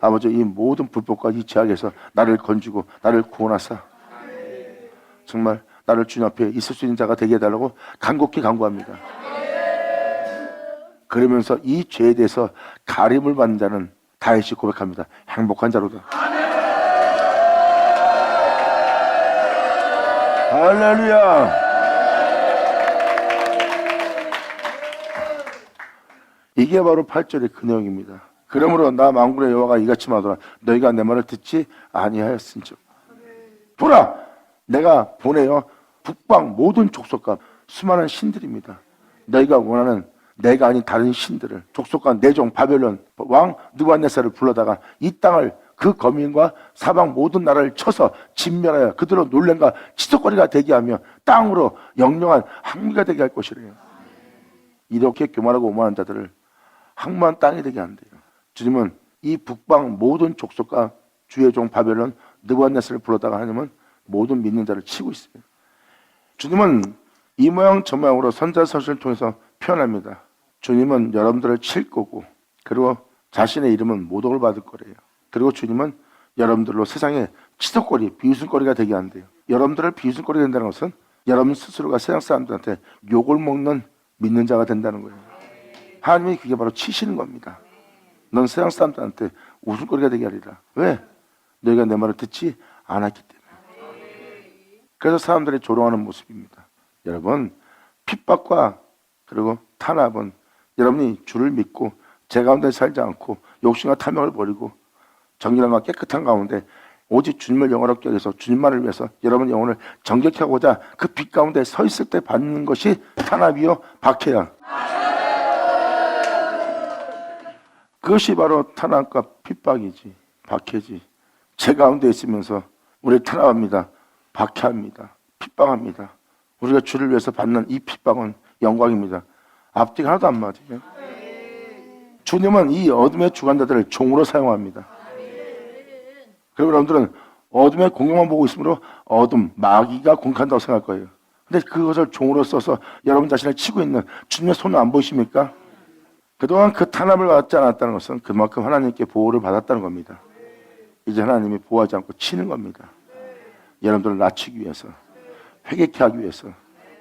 아버지, 이 모든 불법과 이 죄악에서 나를 건지고 나를 구원하사 정말 나를 주님 앞에 있을 수 있는 자가 되게 해달라고 간곡히 간구합니다. 그러면서 이 죄에 대해서 가림을 받는 자는 다윗이 고백합니다. 행복한 자로다. 할렐루야. 이게 바로 8절의 그 내용입니다. 그러므로 나 만군의 여호와가 이같이 말하노라. 너희가 내 말을 듣지 아니하였은즉 보라, 내가 보내어 북방 모든 족속과 수많은 신들입니다. 너희가 원하는 내가 아닌 다른 신들을, 족속과 내종 바벨론 왕 느부갓네살을 불러다가 이 땅을 그 거민과 사방 모든 나라를 쳐서 진멸하여 그들로 놀랜과 치솟거리가 되게 하며 땅으로 영영한 항미가 되게 할 것이래요. 이렇게 교만하고 오만한 자들을 항무한 땅이 되게 한대요. 주님은 이 북방 모든 족속과 주의 종 바벨론 느부갓네살을 불러다가 하나님은 모든 믿는 자를 치고 있어요. 주님은 이 모양 저 모양으로 선자서신을 통해서 표현합니다. 주님은 여러분들을 칠 거고, 그리고 자신의 이름은 모독을 받을 거래요. 그리고 주님은 여러분들로 세상에 치솟거리, 비웃음거리가 되게 한대요. 여러분들을 비웃음거리가 된다는 것은 여러분 스스로가 세상 사람들한테 욕을 먹는 믿는 자가 된다는 거예요. 하나님이 그게 바로 치시는 겁니다. 넌 세상 사람들한테 웃음거리가 되게 하리라. 왜? 너희가 내 말을 듣지 않았기 때문에. 그래서 사람들이 조롱하는 모습입니다. 여러분, 핍박과 그리고 탄압은 여러분이 주를 믿고 제 가운데 살지 않고 욕심과 탐욕을 버리고 정결함과 깨끗한 가운데 오직 주님을 영원롭게 여기서 주님만을 위해서 여러분 영혼을 정결케 하고자 그 빛 가운데 서 있을 때 받는 것이 탄압이요 박해야. 그것이 바로 탄압과 핍박이지, 박해지. 제 가운데 있으면서 우리를 탄압합니다, 박해합니다, 핍박합니다. 우리가 주를 위해서 받는 이 핍박은 영광입니다. 앞뒤가 하나도 안 맞아요. 주님은 이 어둠의 주관자들을 종으로 사용합니다. 그리고 여러분들은 어둠의 공격만 보고 있으므로 어둠, 마귀가 공격한다고 생각할 거예요. 근데 그것을 종으로 써서 여러분 자신을 치고 있는 주님의 손을 안 보이십니까? 그동안 그 탄압을 받지 않았다는 것은 그만큼 하나님께 보호를 받았다는 겁니다. 이제 하나님이 보호하지 않고 치는 겁니다. 여러분들을 낮추기 위해서, 회개케 하기 위해서,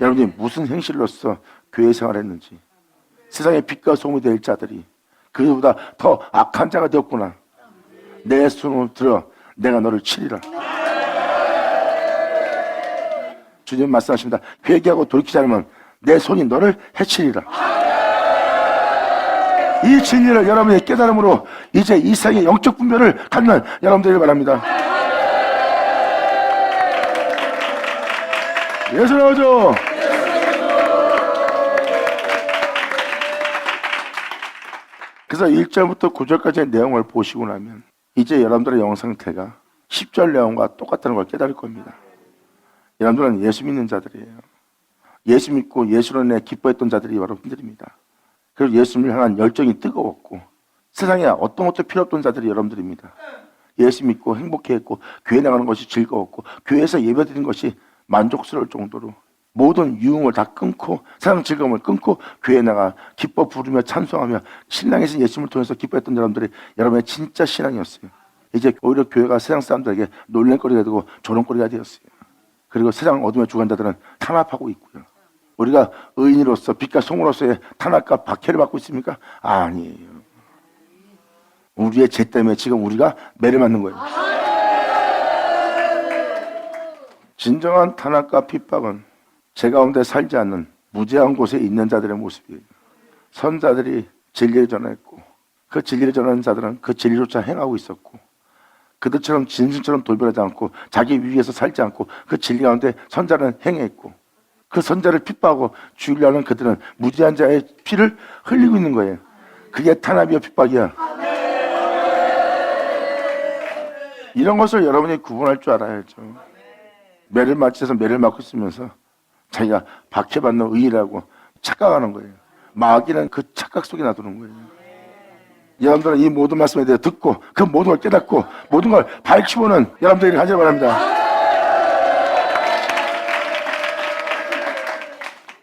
여러분들이 무슨 행실로서 교회 생활했는지, 세상의 빛과 소금이 될 자들이 그보다 더 악한 자가 되었구나. 내 손을 들어 내가 너를 치리라. 주님 말씀하십니다. 회개하고 돌이키지 않으면 내 손이 너를 해치리라. 이 진리를 여러분의 깨달음으로 이제 이 세상의 영적 분별을 갖는 여러분들을 바랍니다. 예수 나오죠. 그래서 1절부터 9절까지의 내용을 보시고 나면 이제 여러분들의 영 상태가 10절 내용과 똑같다는 걸 깨달을 겁니다. 여러분들은 예수 믿는 자들이에요. 예수 믿고 예수로 인해 기뻐했던 자들이 바로 분들입니다. 그리고 예수님을 향한 열정이 뜨거웠고 세상에 어떤 것도 필요 없던 자들이 여러분들입니다. 예수 믿고 행복해했고 교회 나가는 것이 즐거웠고 교회에서 예배드리는 것이 만족스러울 정도로 모든 유흥을 다 끊고 세상 즐거움을 끊고 교회에 나가 기뻐 부르며 찬송하며 신랑이신 예수님을 통해서 기뻐했던 여러분들이 여러분의 진짜 신앙이었어요. 이제 오히려 교회가 세상 사람들에게 놀랄거리가 되고 조롱거리가 되었어요. 그리고 세상 어둠의 주관자들은 탄압하고 있고요. 우리가 의인으로서 빛과 소금으로서의 탄압과 박해를 받고 있습니까? 아니에요. 우리의 죄 때문에 지금 우리가 매를 맞는 거예요. 진정한 탄압과 핍박은 제 가운데 살지 않는 무죄한 곳에 있는 자들의 모습이에요. 선자들이 진리를 전했고 그 진리를 전하는 자들은 그 진리조차 행하고 있었고 그들처럼 진실처럼 돌변하지 않고 자기 위에서 살지 않고 그 진리 가운데 선자는 행했고 그 선자를 핍박하고 죽이려는 그들은 무지한 자의 피를 흘리고 있는 거예요. 그게 탄압이야, 핍박이야. 이런 것을 여러분이 구분할 줄 알아야죠. 매를 맞춰서 매를 맞고 있으면서 자기가 박해받는 의의라고 착각하는 거예요. 마귀는 그 착각 속에 놔두는 거예요. 여러분들은 이 모든 말씀에 대해 듣고 그 모든 걸 깨닫고 모든 걸 밝히고는 여러분들이 하시기 바랍니다.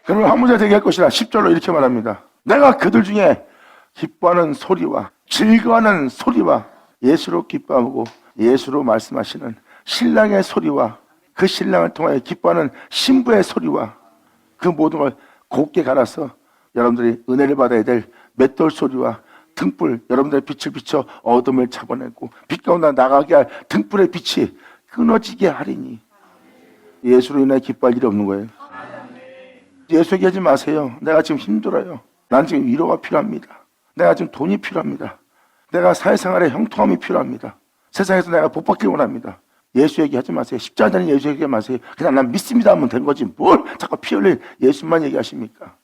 그러면 한 문제 되게 할 것이라 10절로 이렇게 말합니다. 내가 그들 중에 기뻐하는 소리와 즐거워하는 소리와 예수로 기뻐하고 예수로 말씀하시는 신랑의 소리와 그 신랑을 통하여 기뻐하는 신부의 소리와 그 모든 걸 곱게 갈아서 여러분들이 은혜를 받아야 될 맷돌 소리와 등불, 여러분들의 빛을 비춰 어둠을 잡아내고 빛 가운데 나가게 할 등불의 빛이 끊어지게 하리니 예수로 인해 기뻐할 일이 없는 거예요. 예수 얘기하지 마세요. 내가 지금 힘들어요. 난 지금 위로가 필요합니다. 내가 지금 돈이 필요합니다. 내가 사회생활에 형통함이 필요합니다. 세상에서 내가 복받기를 원합니다. 예수 얘기하지 마세요. 십자가는 예수 얘기하지 마세요. 그냥 난 믿습니다 하면 된 거지. 뭘 자꾸 피 흘린 예수만 얘기하십니까?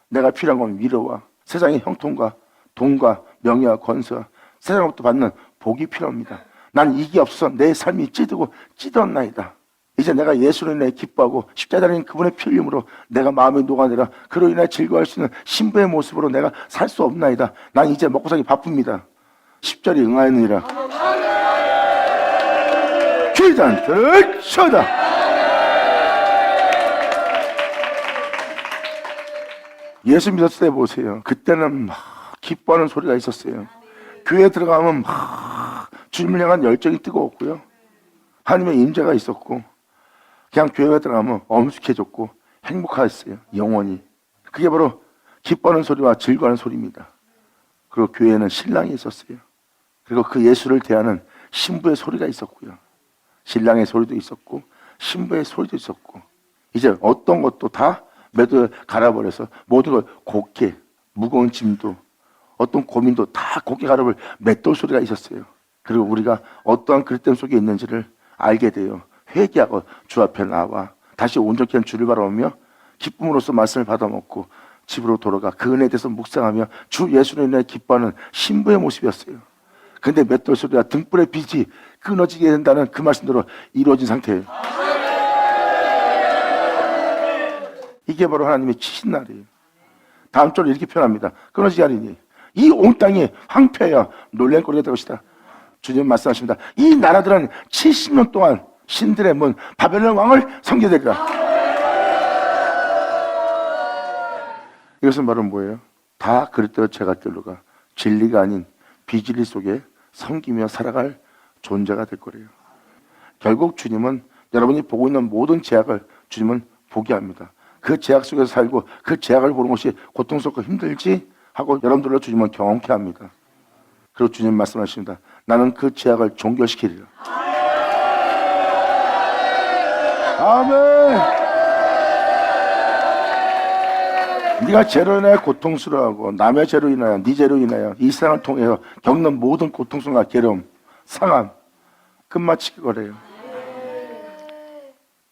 내가 필요한 건 위로와 세상의 형통과 돈과 명예와 권세와 세상으로부터 받는 복이 필요합니다. 난 이게 없어서 내 삶이 찌들고 찌들었나이다. 이제 내가 예수로 인해 기뻐하고 십자가는 그분의 피 흘림으로 내가 마음이 녹아내라 그로 인해 즐거워할 수 있는 신부의 모습으로 내가 살 수 없나이다. 난 이제 먹고 살기 바쁩니다. 10절이 응하였느니라. 귀단들을 쳐다. 예수 믿었을 때 보세요. 그때는 막 기뻐하는 소리가 있었어요. 교회에 들어가면 막 주님을 향한 열정이 뜨거웠고요. 하나님의 임재가 있었고 그냥 교회에 들어가면 엄숙해졌고 행복했어요. 영원히. 그게 바로 기뻐하는 소리와 즐거워하는 소리입니다. 그리고 교회에는 신랑이 있었어요. 그리고 그 예수를 대하는 신부의 소리가 있었고요. 신랑의 소리도 있었고 신부의 소리도 있었고 이제 어떤 것도 다 매도 갈아버려서 모든 걸 곱게 무거운 짐도 어떤 고민도 다 곱게 갈아버릴 맷돌 소리가 있었어요. 그리고 우리가 어떠한 그릇됨 속에 있는지를 알게 돼요. 회개하고 주 앞에 나와 다시 온전히 한 주를 바라보며 기쁨으로써 말씀을 받아먹고 집으로 돌아가 그 은혜에 대해서 묵상하며 주 예수로 인해 기뻐하는 신부의 모습이었어요. 근데 맷돌 소리와 등불의 빛이 끊어지게 된다는 그 말씀대로 이루어진 상태예요. 이게 바로 하나님의 치신 날이에요. 다음 절을 이렇게 표현합니다. 끊어지게 하리니 이 온 땅이 황폐하여 놀랄거리가 될 것이다. 주님 말씀하십니다. 이 나라들은 70년 동안 신들의 문 바벨론 왕을 섬기되리라. 이것은 바로 뭐예요? 다 그릇대로 제갈대로가 진리가 아닌 비진리 속에 섬기며 살아갈 존재가 될 거래요. 결국 주님은 여러분이 보고 있는 모든 제약을 주님은 보게 합니다. 그 제약 속에서 살고 그 제약을 보는 것이 고통스럽고 힘들지 하고 여러분들로 주님은 경험케 합니다. 그리고 주님 말씀하십니다. 나는 그 제약을 종결시키리라. 아멘. 네가 죄로 인하여 고통스러워하고 남의 죄로 인하여 네 죄로 인하여 이 세상을 통해서 겪는 모든 고통스러움과 괴로움, 상함 끝마치게 거래요.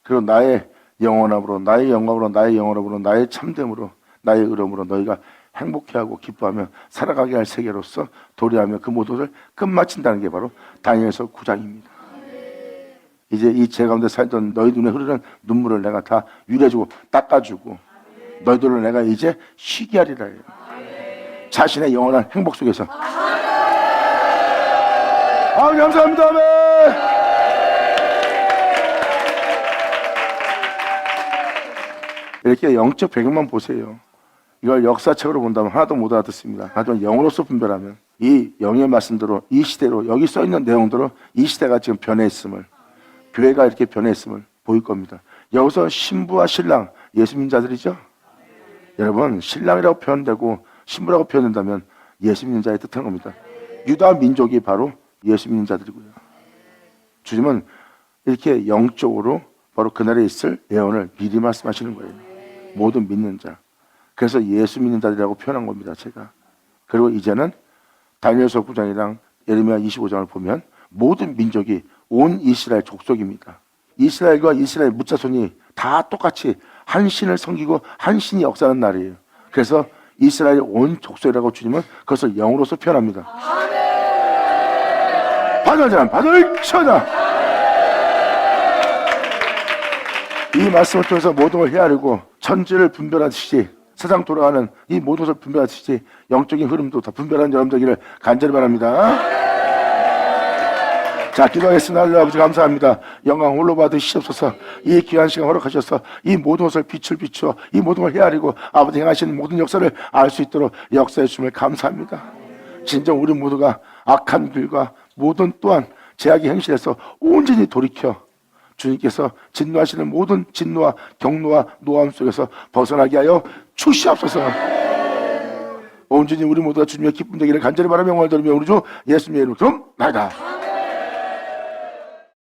그리고 나의 영원함으로 나의 영광으로 나의 영원함으로 나의 참됨으로 나의 의로움으로 너희가 행복해하고 기뻐하며 살아가게 할 세계로서 도래하며 그 모두를 끝마친다는 게 바로 다니엘서 9장입니다. 이제 이 죄 가운데 살던 너희 눈에 흐르는 눈물을 내가 다 유래주고 닦아주고 너희들을 내가 이제 쉬게 하리라 해요. 자신의 영원한 행복 속에서. 감사합니다. 아멘. 이렇게 영적 배경만 보세요. 이걸 역사책으로 본다면 하나도 못 알아듣습니다. 하지만 영으로서 분별하면 이 영의 말씀대로 이 시대로 여기 써있는 내용대로 이 시대가 지금 변해있음을 교회가 이렇게 변해있음을 보일 겁니다. 여기서 신부와 신랑 예수 믿는 자들이죠. 여러분 신랑이라고 표현되고 신부라고 표현된다면 예수 믿는 자의 뜻하는 겁니다. 유다 민족이 바로 예수 믿는 자들이고요. 주님은 이렇게 영적으로 바로 그날에 있을 예언을 미리 말씀하시는 거예요. 모든 믿는 자. 그래서 예수 믿는 자들이라고 표현한 겁니다. 제가. 그리고 이제는 다니엘서 9장이랑 예레미야 25장을 보면 모든 민족이 온 이스라엘 족속입니다. 이스라엘과 이스라엘 무자손이 다 똑같이 한 신을 섬기고 한 신이 역사하는 날이에요. 그래서 이스라엘 온 족속이라고 주님은 그것을 영으로서 표현합니다. 받을 자는 받을지어다. 이 말씀을 통해서 모든 걸 헤아리고 천지를 분별하듯이 세상 돌아가는 이 모든 것을 분별하듯이 영적인 흐름도 다 분별하는 여러분 되기를 간절히 바랍니다. 자, 기도하겠습니다. 하나님 아버지 감사합니다. 영광 홀로 받으시옵소서. 이 귀한 시간 허락하셔서 이 모든 것을 빛을 비추어 이 모든 걸 헤아리고 아버지 행하시는 모든 역사를 알 수 있도록 역사해 주심을 감사합니다. 진정 우리 모두가 악한 길과 모든 또한 제약의 행실에서 온전히 돌이켜 주님께서 진노하시는 모든 진노와 경노와 노함 속에서 벗어나게 하여 주시옵소서. 온전히 우리 모두가 주님의 기쁨 되기를 간절히 바라며 영광을 돌리며 우리 주 예수님의 이름으로 나이다.